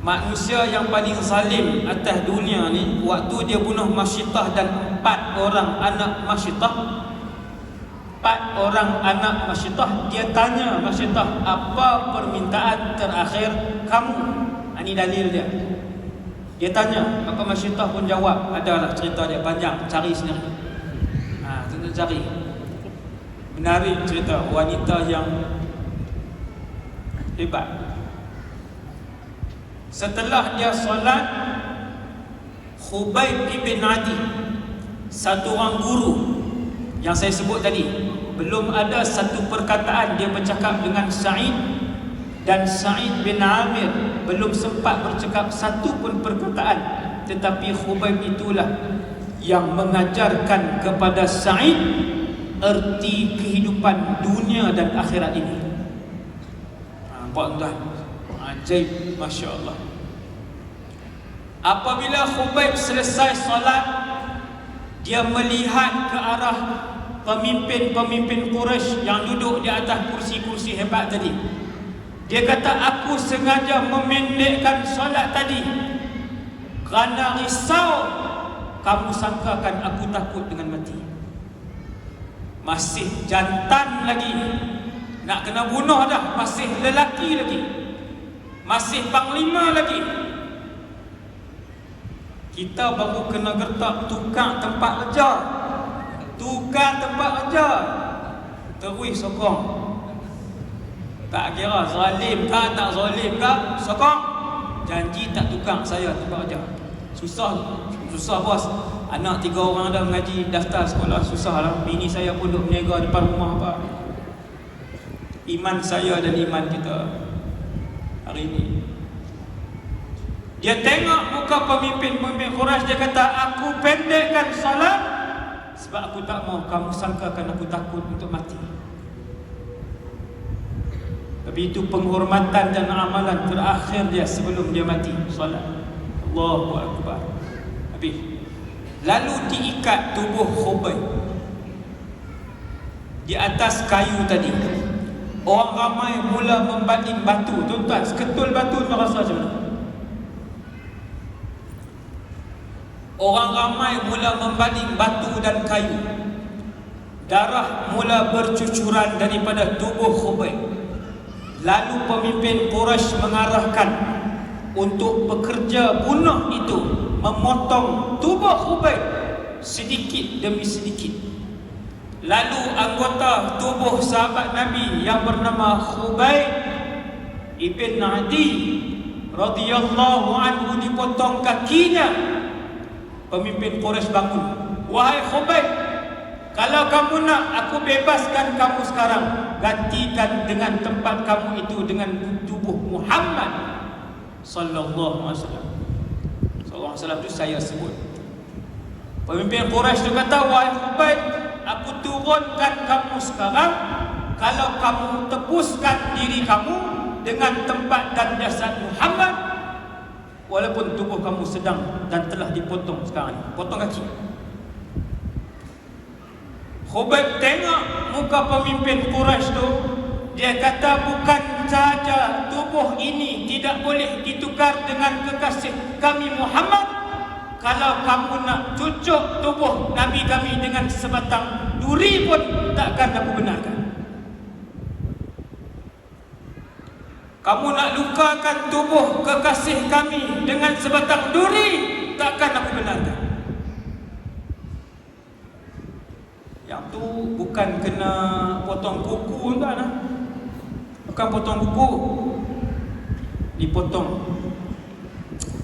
manusia yang paling zalim atas dunia ni, waktu dia bunuh Masyitah dan 4 orang anak Masyitah, 4 orang anak Masyitah, dia tanya Masyitah, apa permintaan terakhir kamu? Ini dalil dia. Dia tanya, maka Masyitah pun jawab. Adalah cerita dia panjang, cari sendiri. Tuan-tuan cari. Menarik cerita wanita yang hebat. Setelah dia solat, Khubayb ibn Adi, satu orang guru yang saya sebut tadi, belum ada satu perkataan dia bercakap dengan Sa'id, dan Sa'id bin Amir belum sempat bercakap satu pun perkataan, tetapi Khubayb itulah yang mengajarkan kepada Sa'id erti kehidupan dunia dan akhirat ini. Nampak tuan? Ajaib, Masya Allah. Apabila Khubayb selesai solat, dia melihat ke arah pemimpin-pemimpin Quraisy yang duduk di atas kursi-kursi hebat tadi. Dia kata, aku sengaja memendekkan solat tadi kerana risau kamu sangkakan aku takut dengan mati. Masih jantan lagi, nak kena bunuh dah. Masih lelaki lagi, masih panglima lagi. Kita baru kena gertak tukar tempat kerja, tukar tempat kerja, terus sokong. Tak kira zalim ke tak zalim ke, sokong. Janji tak tukang saya tempat kerja. Susah bos. Anak 3 orang dah mengaji daftar sekolah, susah lah. Bini saya pun duduk berniaga depan rumah apa. Iman saya dan iman kita hari ini. Dia tengok muka pemimpin-pemimpin Quraisy, dia kata, aku pendekkan salat sebab aku tak mau kamu sangkakan aku takut untuk mati. Tapi itu penghormatan dan amalan terakhir dia sebelum dia mati, solat. Allahu Akbar. Habis. Lalu diikat tubuh Khubayb di atas kayu tadi. Orang ramai mula membaling batu. Tuan-tuan, seketul batu tu rasa macam mana? Orang ramai mula membaling batu dan kayu. Darah mula bercucuran daripada tubuh Khubayb. Lalu pemimpin Quraisy mengarahkan untuk pekerja bunuh itu memotong tubuh Khubayb sedikit demi sedikit. Lalu anggota tubuh sahabat Nabi yang bernama Khubayb ibn Adi radhiyallahu anhu dipotong kakinya. Pemimpin Quraisy bangun. Wahai Khubayb, kalau kamu nak aku bebaskan kamu sekarang, gantikan dengan tempat kamu itu dengan tubuh Muhammad sallallahu alaihi wasallam. Sallallahu alaihi wasallam itu saya sebut. Pemimpin Quraisy itu kata, wahai Khubayb, aku turunkan kamu sekarang kalau kamu tebuskan diri kamu dengan tempat dan jasad Muhammad, walaupun tubuh kamu sedang dan telah dipotong sekarang. Potong kaki. Khubayb tengok muka pemimpin Quraisy tu, dia kata bukan saja tubuh ini tidak boleh ditukar dengan kekasih kami Muhammad, kalau kamu nak cucuk tubuh Nabi kami dengan sebatang duri pun takkan aku benarkan. Kamu nak lukakan tubuh kekasih kami dengan sebatang duri, takkan aku benarkan. Yang tu bukan kena potong kuku tuan, bukan potong kuku, dipotong.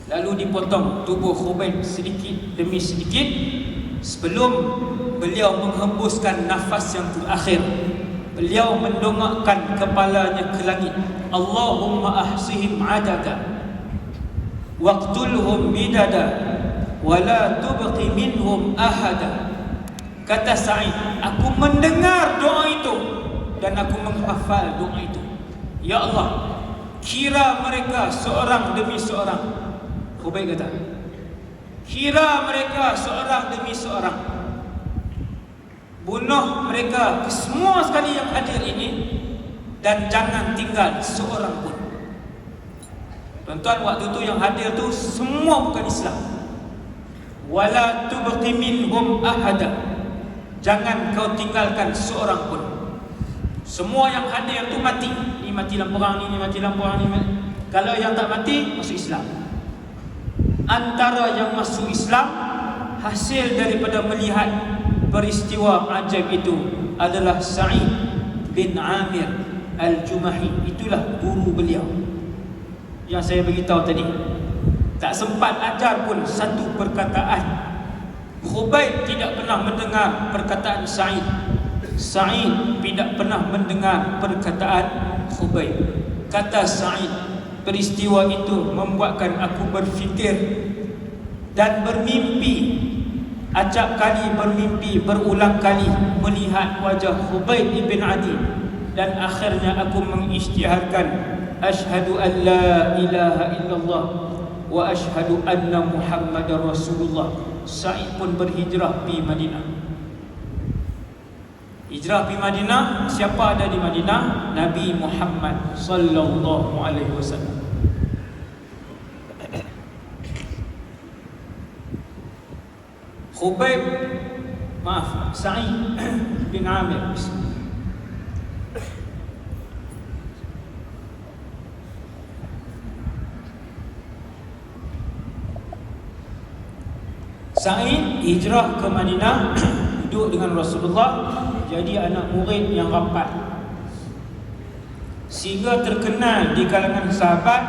Lalu dipotong tubuh Khubayb sedikit demi sedikit sebelum beliau menghembuskan nafas yang terakhir. Beliau mendongakkan kepalanya ke langit. Allahumma ahsihim adada waqtulhum bidada wala tubqi minhum ahada. Kata Sa'id, aku mendengar doa itu dan aku menghafal doa itu. Ya Allah, kira mereka seorang demi seorang. Khubayb kata, kira mereka seorang demi seorang. Bunuh mereka semua sekali yang hadir ini, dan jangan tinggal seorang pun. Tuan-tuan, waktu tu yang hadir tu semua bukan Islam. Wala tubqi minhum ahada, jangan kau tinggalkan seorang pun. Semua yang hadir tu mati. Ni mati dalam perang ni mati dalam perang ni. Kalau yang tak mati, masuk Islam. Antara yang masuk Islam hasil daripada melihat peristiwa ajaib itu adalah Sa'id bin Amir Al-Jumahi. Itulah guru beliau yang saya beritahu tadi. Tak sempat ajar pun satu perkataan. Khubayb tidak pernah mendengar perkataan Sa'id. Sa'id tidak pernah mendengar perkataan Khubayb. Kata Sa'id, peristiwa itu membuatkan aku berfikir dan bermimpi. Acap kali bermimpi berulang kali melihat wajah Khubayb ibn Adi, dan akhirnya aku mengisytiharkan asyhadu an la ilaha illallah wa asyhadu anna Muhammadar Rasulullah. Sa'id pun berhijrah pergi Madinah. Hijrah pergi Madinah, siapa ada di Madinah? Nabi Muhammad sallallahu alaihi wasallam. Khubayb, Sa'id bin Amir. Sa'id hijrah ke Madinah, duduk dengan Rasulullah, jadi anak murid yang rapat, sehingga terkenal di kalangan sahabat.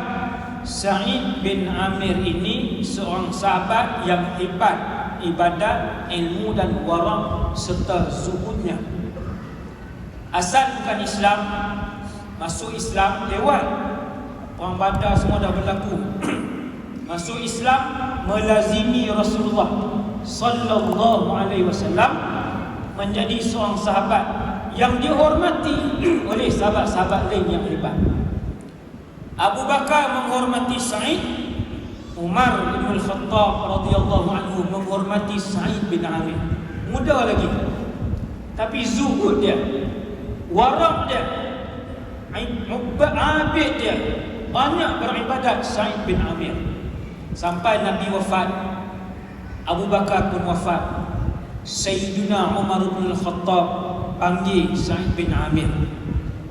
Sa'id bin Amir ini seorang sahabat yang hebat ibadat, ilmu dan wara serta zuhudnya. Asal bukan Islam, masuk Islam lewat perang Badar, semua dah berlaku. Masuk Islam melazimi Rasulullah sallallahu alaihi wasallam, menjadi seorang sahabat yang dihormati oleh sahabat-sahabat lain yang hebat. Abu Bakar menghormati Sa'id, Umar bin Al-Khattab radhiyallahu anhu menghormati Sa'id bin Amir. Muda lagi, tapi zuhud dia, warak dia, abid dia, banyak beribadat Sa'id bin Amir. Sampai Nabi wafat, Abu Bakar pun wafat, Sayyidina Umar bin Al-Khattab panggil Sa'id bin Amir.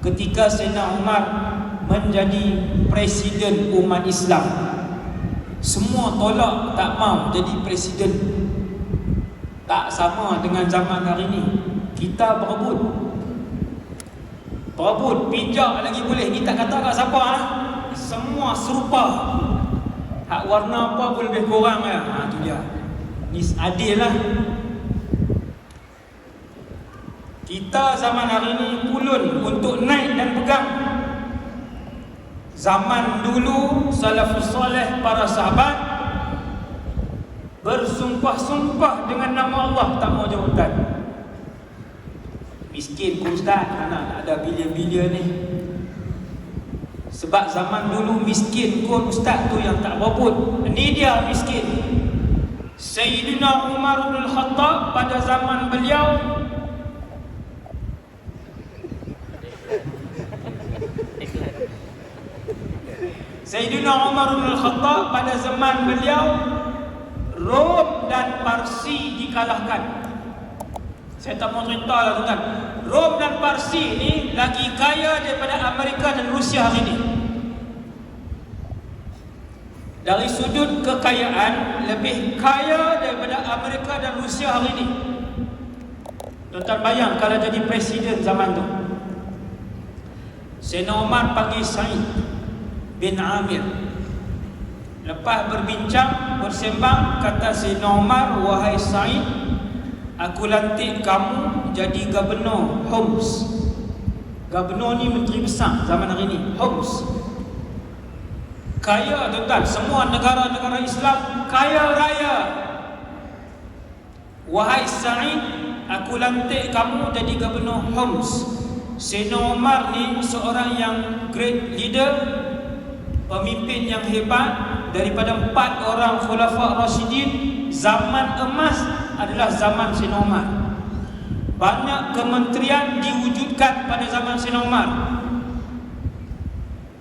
Ketika Sayyidina Umar menjadi presiden umat Islam, semua tolak, tak mau jadi presiden. Tak sama dengan zaman hari ini. Kita berebut, pijak lagi boleh. Ni tak kata kat siapa lah. Semua serupa. Hak warna apa pun lebih kurang lah. Tu dia. Ni adil lah. Kita zaman hari ini pulun untuk naik dan pegang. Zaman dulu salafus salih, para sahabat bersumpah-sumpah dengan nama Allah, tak mau jawatan. Miskin pun ustaz, mana tak ada bilion-bilion ni. Sebab zaman dulu miskin pun ustaz tu yang tak berebut. Ini dia miskin. Sayyidina Umar bin Khattab pada zaman beliau Sayyidina Umar bin Khattab pada zaman beliau, Rom dan Parsi dikalahkan. Saya tak mau cerita lah tuan. Rom dan Parsi ni lagi kaya daripada Amerika dan Rusia hari ini. Dari sudut kekayaan, lebih kaya daripada Amerika dan Rusia hari ini. Tuan-tuan bayang kalau jadi presiden zaman tu. Sayyidina Umar panggil Sa'id bin Amir. Lepas berbincang, bersembang, kata Sayyidina Umar, wahai Sa'id, aku lantik kamu jadi gubernur Homs. Gubernur ni menteri besar zaman hari ni, Homs. Kaya tuan-tuan, semua negara-negara Islam kaya raya. Wahai Sa'id, aku lantik kamu jadi gubernur Homs. Sayyidina Umar ni seorang yang great leader, pemimpin yang hebat. Daripada 4 orang Khulafa' Rashidin, zaman emas adalah zaman Sayyidina Umar. Banyak kementerian diwujudkan pada zaman Sayyidina Umar.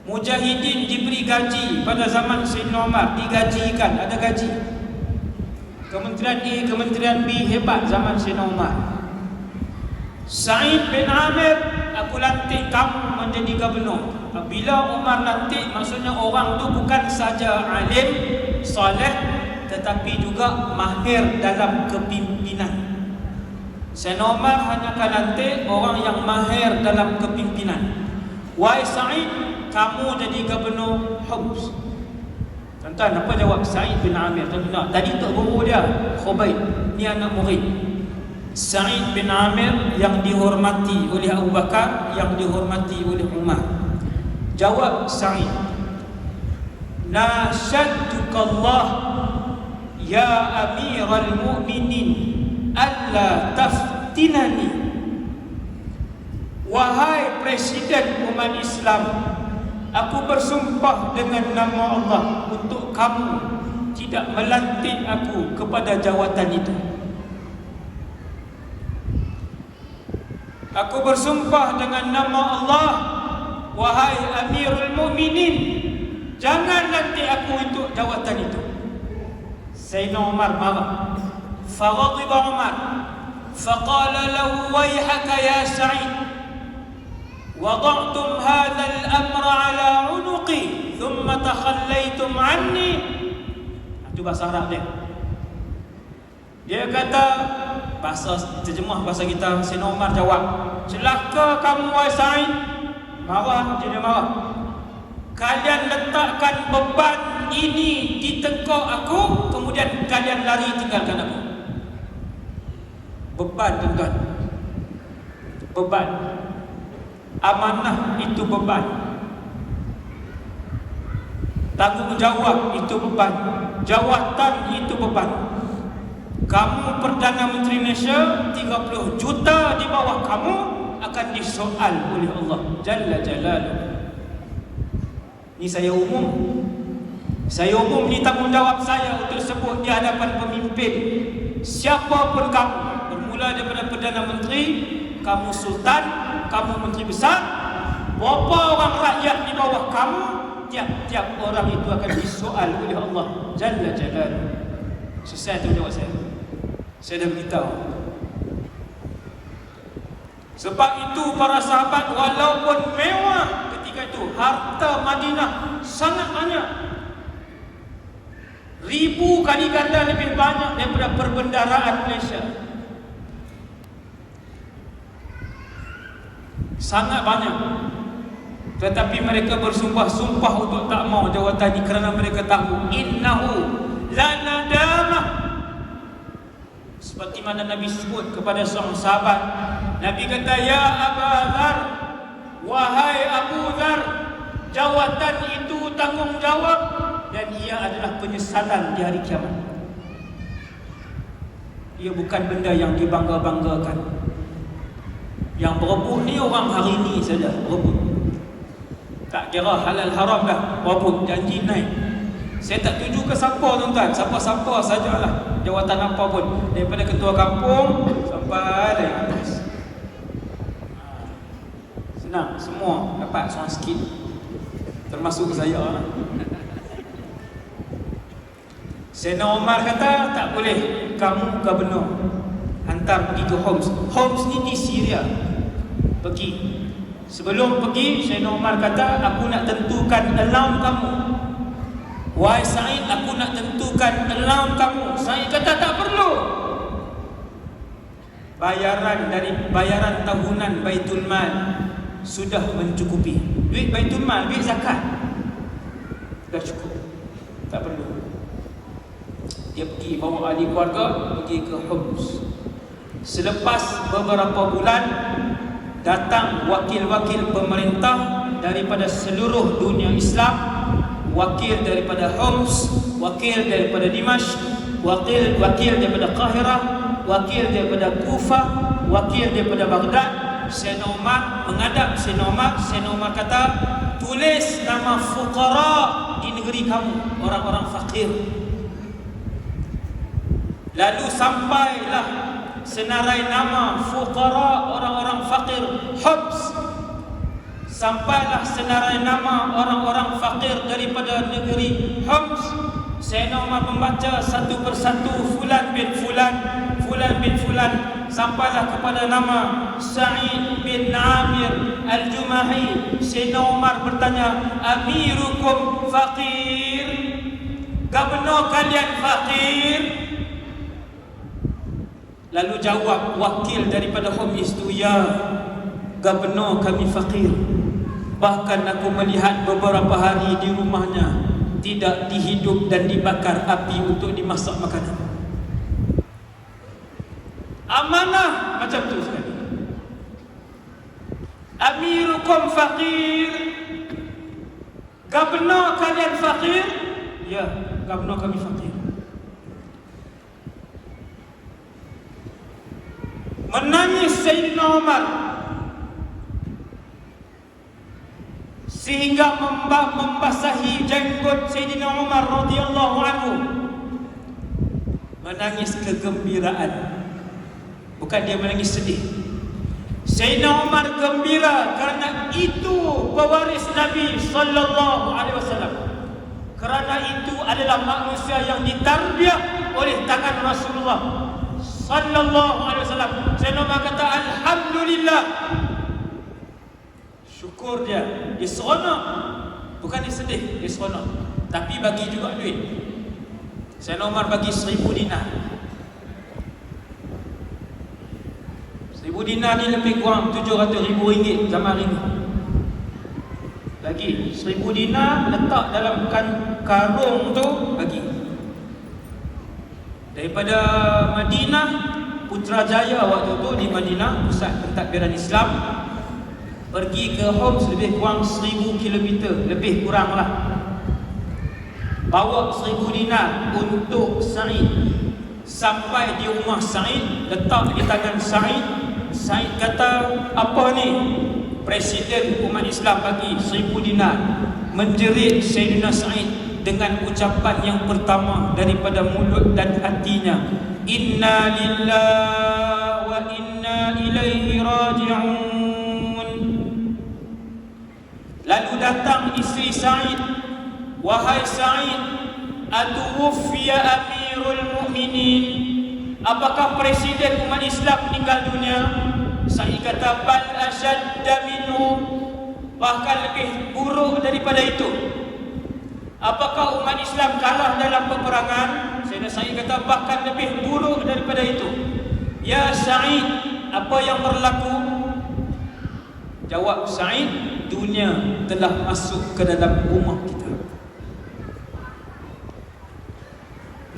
Mujahidin diberi gaji pada zaman Sayyidina Umar, digajikan, ada gaji. Kementerian A, Kementerian B hebat zaman Sayyidina Umar. Sa'id bin Amir, aku lantik kamu menjadi gubernur. Bila Umar lantik, maksudnya orang tu bukan saja alim, soleh, tetapi juga mahir dalam kepimpinan. Sayyidina Umar hanya akan lantik orang yang mahir dalam kepimpinan. Wahai Sa'id, kamu jadi gubernur Homs. Tuan-tuan, apa jawab Sa'id bin Amir? Tuan-tuan, tadi tok guru dia Khubayb, ni anak murid. Sa'id bin Amir yang dihormati oleh Abu Bakar, yang dihormati oleh Umar. Jawab Sa'id, nasyadtukallah ya amiral mu'minin alla taftinani. Wahai presiden umat Islam, aku bersumpah dengan nama Allah untuk kamu tidak melantik aku kepada jawatan itu. Aku bersumpah dengan nama Allah, wahai Amirul Mukminin, jangan lantik aku untuk jawatan itu. Sayyidina Umar marah. Faghadiba Umar, faqala lahu wayhaka ya Sa'id, wada'tum hadha al-amra ala unuqi thumma takhallaytum anni. Itu bahasa Arab dia. Dia kata, bahasa terjemah bahasa kita, Sayyidina Umar jawab, celaka kamu wahai Sa'id. Marah, dia marah. Kalian letakkan beban ini di tengkok aku, kemudian kalian lari tinggalkan aku. Beban tuan-tuan, beban. Amanah itu beban. Tanggungjawab itu beban. Jawatan itu beban. Kamu Perdana Menteri Malaysia, 30 juta di bawah kamu akan disoal oleh Allah Jalla Jalaluhu. Ini saya umum. Saya umum, ni tanggungjawab saya untuk sebut di hadapan pemimpin. Siapa pun kamu, bermula daripada Perdana Menteri, kamu Sultan, kamu Menteri Besar, berapa orang rakyat di bawah kamu, tiap-tiap orang itu akan disoal oleh Allah Jalla Jalaluhu. Selesai tanggungjawab saya. Saya dah beritahu. Sebab itu para sahabat, walaupun mewah ketika itu, harta Madinah sangat banyak, 1000 kali ganda lebih banyak daripada perbendaharaan Malaysia. Sangat banyak. Tetapi mereka bersumpah-sumpah untuk tak mau jawatan ini kerana mereka tahu innahu lanadamah. Seperti mana Nabi sebut kepada seorang sahabat, Nabi kata, ya Abu Dhar, wahai Abu Dhar, jawatan itu tanggungjawab dan ia adalah penyesalan di hari kiamat. Ia bukan benda yang dibangga-banggakan. Yang berebut ni orang hari ni saja berebut. Tak kira halal haram dah, berebut, janji naik. Saya tak tuju ke siapa tuan-tuan, siapa-siapa sajalah, jawatan apa pun, daripada ketua kampung sampai dari atas. Senang, semua dapat seorang sikit, termasuk saya. Sayyidina Umar kata tak boleh, kamu gubernur, hantar pergi ke Homs. Homs ni di Syria. Pergi. Sebelum pergi, Sayyidina Umar kata, aku nak tentukan alarm kamu. Wahai Sa'id, aku nak tentukan alarm kamu. Sa'id kata tak perlu. Bayaran tahunan Baitul Mal sudah mencukupi. Duit Baitul Mal, duit zakat dah cukup, tak perlu. Dia pergi bawa ahli keluarga, pergi ke Homs. Selepas beberapa bulan, datang wakil-wakil pemerintah daripada seluruh dunia Islam, wakil daripada Homs, wakil daripada Dimashq, wakil daripada Qahirah, wakil daripada Kufah, wakil daripada Baghdad. Sayyidina Umar menghadap Sayyidina Umar kata, tulis nama fuqara di negeri kamu, orang-orang fakir. Lalu sampailah senarai nama fuqara, orang-orang fakir Homs. Sampailah senarai nama orang-orang fakir daripada negeri Homs. Sayyidina Umar membaca satu persatu, fulan bin fulan, fulan bin fulan, sampailah kepada nama Sa'id bin Amir Al-Jumahi. Sayyidina Umar bertanya, amirukum faqir? Gubernur kalian fakir? Lalu jawab wakil daripada Homs itu, ya, gubernur kami fakir. Bahkan aku melihat beberapa hari di rumahnya tidak dihidup dan dibakar api untuk dimasak makanan. Amanah macam tu sekali. Amirukum faqir? Gubernur kalian fakir? Ya, gubernur kami fakir. Menangis Sayyidina Umar sehingga membasahi jenggot Sayyidina Umar radhiyallahu anhu. Menangis kegembiraan, bukan dia menangis sedih. Sayyidina Umar gembira kerana itu pewaris Nabi sallallahu alaihi wasallam. Kerana itu adalah manusia yang ditarbiyah oleh tangan Rasulullah sallallahu alaihi wasallam. Sayyidina Umar kata, alhamdulillah. Syukur dia seronok. Bukan dia sedih, dia seronok. Tapi bagi juga duit. Sayyidina Umar bagi 1000 dinar. 1000 dinar ni lebih kurang 700,000 ringgit zaman ini. Lagi 1000 dinar letak dalam karung tu, bagi. Daripada Madinah, Putrajaya waktu tu di Madinah, pusat pentadbiran Islam, pergi ke Homs lebih kurang 1000 km, lebih kurang lah. Bawa 1000 dinar untuk Sa'id. Sampai di rumah Sa'id, letak di tangan Sa'id. Sa'id kata, apa ni? Presiden umat Islam bagi 1000 dinar. Menjerit Sayyidina Sa'id dengan ucapan yang pertama daripada mulut dan hatinya, inna lillahi wa inna ilaihi raji'un. Lalu datang isteri Sa'id, wahai Sa'id, atuwuffiya amirul mu'minin? Apakah presiden umat Islam meninggal dunia? Sa'id kata, bal ashadda minhu, bahkan lebih buruk daripada itu. Apakah umat Islam kalah dalam peperangan? Sayyidina Sa'id kata, bahkan lebih buruk daripada itu. Ya Sa'id, apa yang berlaku? Jawab Sa'id, dunia telah masuk ke dalam rumah kita.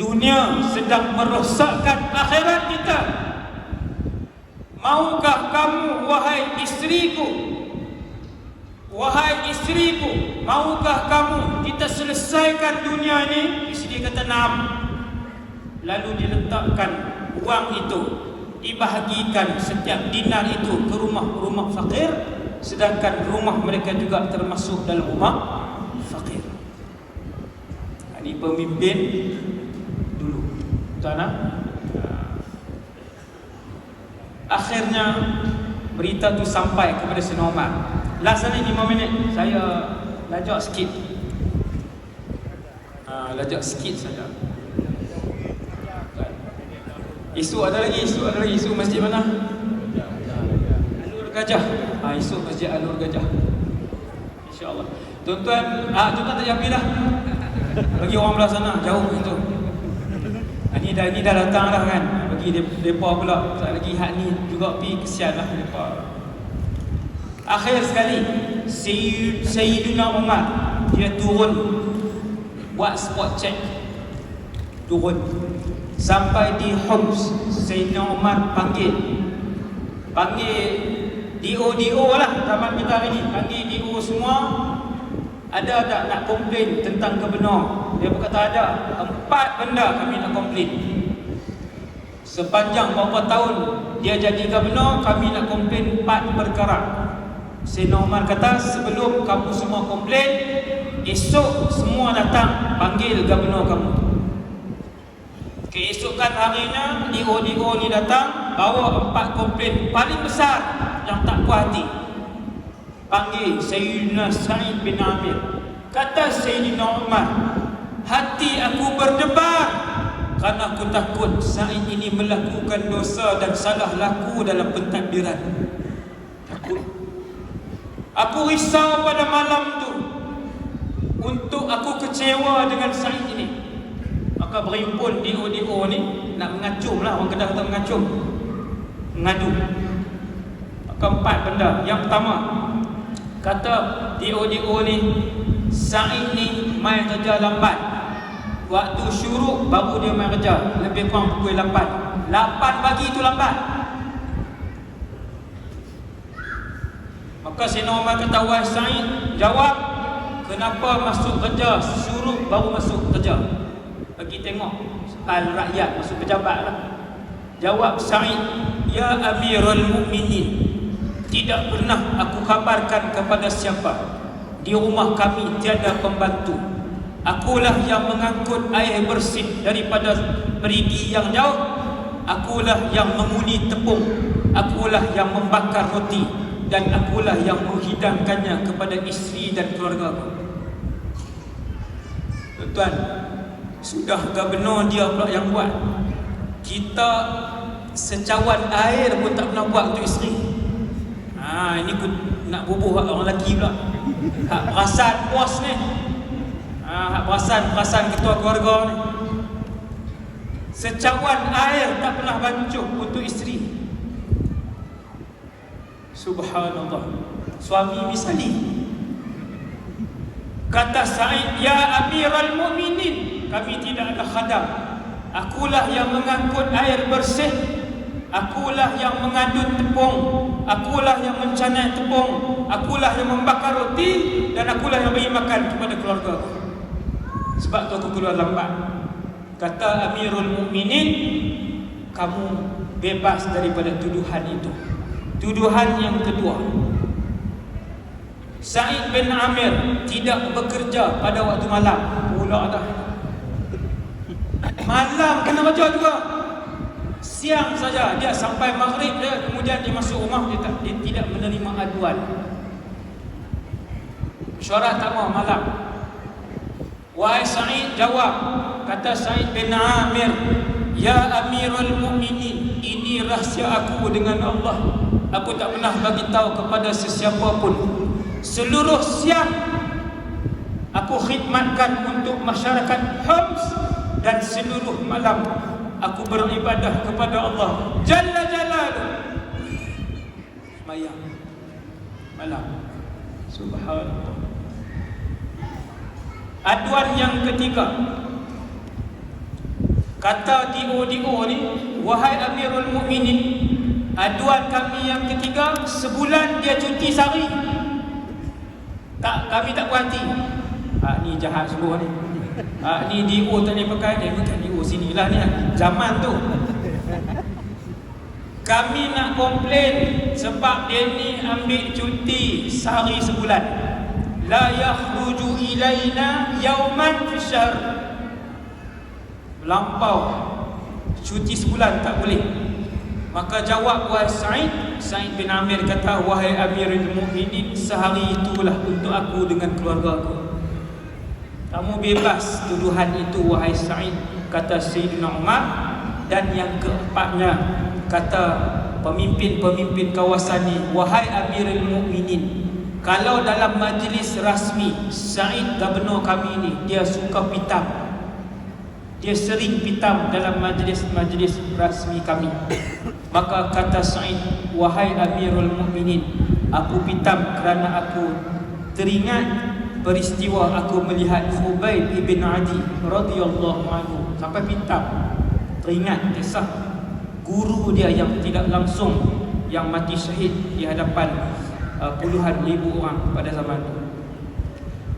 Dunia sedang merosakkan akhirat kita. Maukah kamu, wahai isteriku, wahai isteriku, maukah kamu kita selesaikan dunia ini? Isteri kata, "Naam." Lalu diletakkan wang itu, dibahagikan setiap dinar itu ke rumah-rumah fakir, sedangkan rumah mereka juga termasuk dalam rumah fakir. Ini pemimpin dulu. Tuan-tuan, akhirnya berita itu sampai kepada Sayyidina Umar. Last ni 5 minit, saya lajak sikit. Lajak sikit saja. Esok ada lagi, esok masjid mana? Alur Gajah. Esok masjid Alur Gajah. InsyaAllah. Tuan-tuan, tuan-tuan tak jampi dah. Bagi orang belah sana, jauh itu. Ini dah datang dah kan. Bagi mereka pula. Tak lagi hak ni juga pergi, kesian lah mereka. Akhir sekali, Sayyidina Umar, dia turun buat spot check. Turun sampai di Homs. Sayyidina Umar panggil DO lah taman kita hari ni. Panggil DO semua. Ada tak nak komplain tentang gubernur? Dia berkata ada. 4 benda kami nak komplain. Sepanjang beberapa tahun dia jadi gubernur, kami nak komplain 4 perkara. Sayyidina Umar kata, sebelum kamu semua komplain, esok semua datang panggil gubernur kamu. Keesokan harinya DO ni datang, bawa 4 komplain paling besar yang tak puas hati. Panggil Sayyidina Sa'id bin Amir. Kata Sayyidina Umar, hati aku berdebar kerana aku takut Sa'id ini melakukan dosa dan salah laku dalam pentadbiran. Takut. Aku risau pada malam tu untuk aku kecewa dengan Sa'id ini. Maka berhimpun DO ni nak mengacung lah, orang Kedah kata mengacung, mengadu. Maka 4 benda. Yang pertama, kata DO ni, Sa'id ni main kerja lambat. Waktu syuruk baru dia main kerja, lebih kurang pukul 8. 8 pagi tu lambat. Maka Sayyidina Umar kata, wahai Sa'id, jawab kenapa masuk kerja syuruk baru masuk kerja. Bagi tengok al-rakyat, masuk pejabat lah. Jawab Sa'id, ya Amirul Mukminin, tidak pernah aku kabarkan kepada siapa. Di rumah kami tiada pembantu. Akulah yang mengangkut air bersih daripada perigi yang jauh. Akulah yang menguli tepung. Akulah yang membakar roti. Dan akulah yang menghidangkannya kepada isteri dan keluarga aku. Tuan-tuan, sudah gubernur dia pula yang buat. Kita secawan air pun tak pernah buat untuk isteri. Ini aku nak bubuh orang lelaki pula. Hak perasan bos ni. Hak perasan ketua keluarga ni. Secawan air tak pernah bancuh untuk isteri. Subhanallah. Suami misali. Kata Sa'id, ya Amirul Mukminin, kami tidak ada khadam. Akulah yang mengangkut air bersih. Akulah yang mengadun tepung. Akulah yang mencanai tepung. Akulah yang membakar roti. Dan akulah yang beri makan kepada keluarga aku. Sebab tu aku keluar lambat. Kata Amirul Mukminin, kamu bebas daripada tuduhan itu. Tuduhan yang kedua, Sa'id bin Amir tidak bekerja pada waktu malam. Pula dah. Malam kena kerja juga. Siang saja dia sampai maghrib dia, kemudian dia masuk rumah, dia tidak menerima aduan. Syarat tak mau malam. Wahai Sa'id, jawab. Kata Sa'id bin Amir, ya Amirul Mukminin, ini rahsia aku dengan Allah. Aku tak pernah bagi tahu kepada sesiapa pun. Seluruh siang aku khidmatkan untuk masyarakat Homs, dan seluruh malam aku beribadah kepada Allah Jalla Jalaluh. Semayang malam. Subhanallah. Aduan yang ketiga, kata DO ni, wahai Amirul Mukminin, aduan kami yang ketiga, sebulan dia cuti sehari. Kami tak puas hati. Ni jahat semua ni. Ni DO tak boleh pakai. Dia bukan DO sinilah ni, zaman tu. Kami nak komplain sebab dia ni ambil cuti sehari sebulan. La yakhruju ilaina yauman fi syahr. Melampau cuti sebulan tak boleh. Maka jawab wahai Sa'id bin Amir kata, wahai Amirul Mukminin, sehari itulah untuk aku dengan keluarga aku. Kamu bebas tuduhan itu wahai Sa'id. Kata Sayyidina Umar, Dan yang keempatnya, kata pemimpin-pemimpin kawasan ni, wahai Amirul Mukminin, kalau dalam majlis rasmi Said gubernur kami ni, dia suka pitam, dia sering pitam dalam majlis-majlis rasmi kami, maka kata Said, wahai Amirul Mukminin, aku pitam kerana aku teringat peristiwa aku melihat Khubayb ibn Adi radhiyallahu anhu. Sampai pitam, teringat kisah guru dia yang tidak langsung yang mati syahid di hadapan puluhan ribu orang pada zaman itu.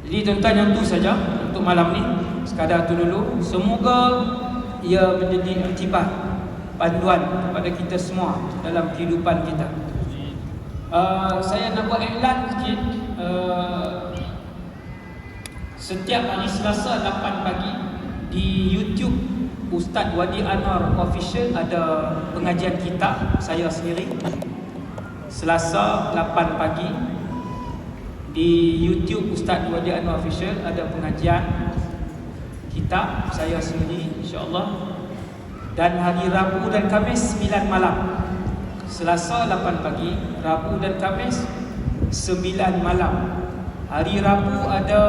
Jadi tuan-tuan, yang tu saja untuk malam ni, sekadar tu dulu. Semoga ia menjadi iktibar, panduan kepada kita semua dalam kehidupan kita. Saya nak buat iklan sikit. Setiap hari Selasa 8 pagi di YouTube Ustaz Wadi Anwar Official ada pengajian kitab saya sendiri. Selasa 8 pagi di YouTube Ustaz Wadi Anwar Official ada pengajian kitab saya sendiri, insya-Allah. Dan hari Rabu dan Khamis 9 malam. Selasa 8 pagi, Rabu dan Khamis 9 malam. Hari Rabu ada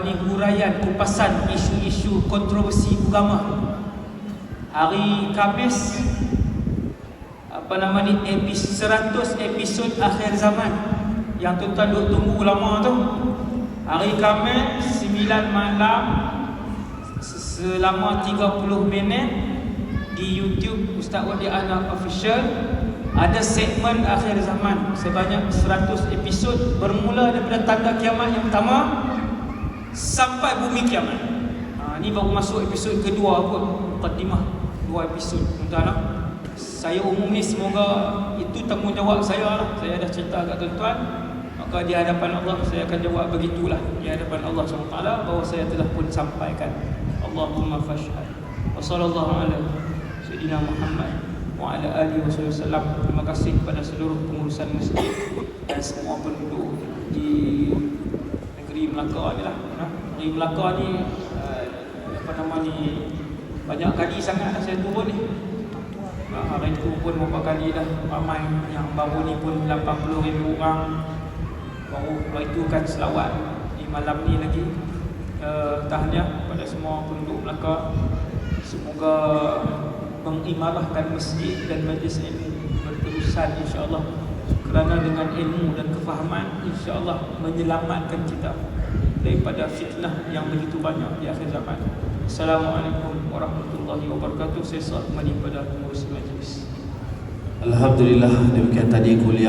huraian kupasan isu-isu kontroversi agama. Hari Khamis 100 episod akhir zaman yang tuan-tuan duk tunggu lama tu. Hari Khamis 9 malam selama 30 minit di YouTube Ustaz Wadi Anwar Official ada segmen akhir zaman sebanyak 100 episod, bermula daripada tanda kiamat yang pertama sampai bumi kiamat. Ni baru masuk episod kedua kot, mukadimah 2 episod. Tuan-tuan, saya umum ni semoga itu tanggungjawab saya lah. Saya dah cerita kat tuan-tuan, maka di hadapan Allah saya akan jawab begitulah, di hadapan Allah SWT, bahawa saya telah pun sampaikan. Allahumma fashhad. Wa sallallahu ala sayyidina Muhammad wa ala alihi wasallam. Terima kasih kepada seluruh pengurusan masjid dan semua penduduk di negeri Melaka ni lah. Negeri Melaka ni banyak kali sangat dah saya turun ni. Hari itu pun beberapa kali dah ramai. Yang baru ni pun 80,000 orang. Baru itu kan selawat di malam ni lagi. Tahniah pada semua penduduk Melaka. Semoga mengimarahkan masjid dan majlis ilmu berterusan, insya-Allah, kerana dengan ilmu dan kefahaman insya-Allah menyelamatkan kita daripada fitnah yang begitu banyak di akhir zaman. Assalamualaikum warahmatullahi wabarakatuh. Saya selalu kembali pada pengurus majlis. Alhamdulillah, demikian tadi kuliah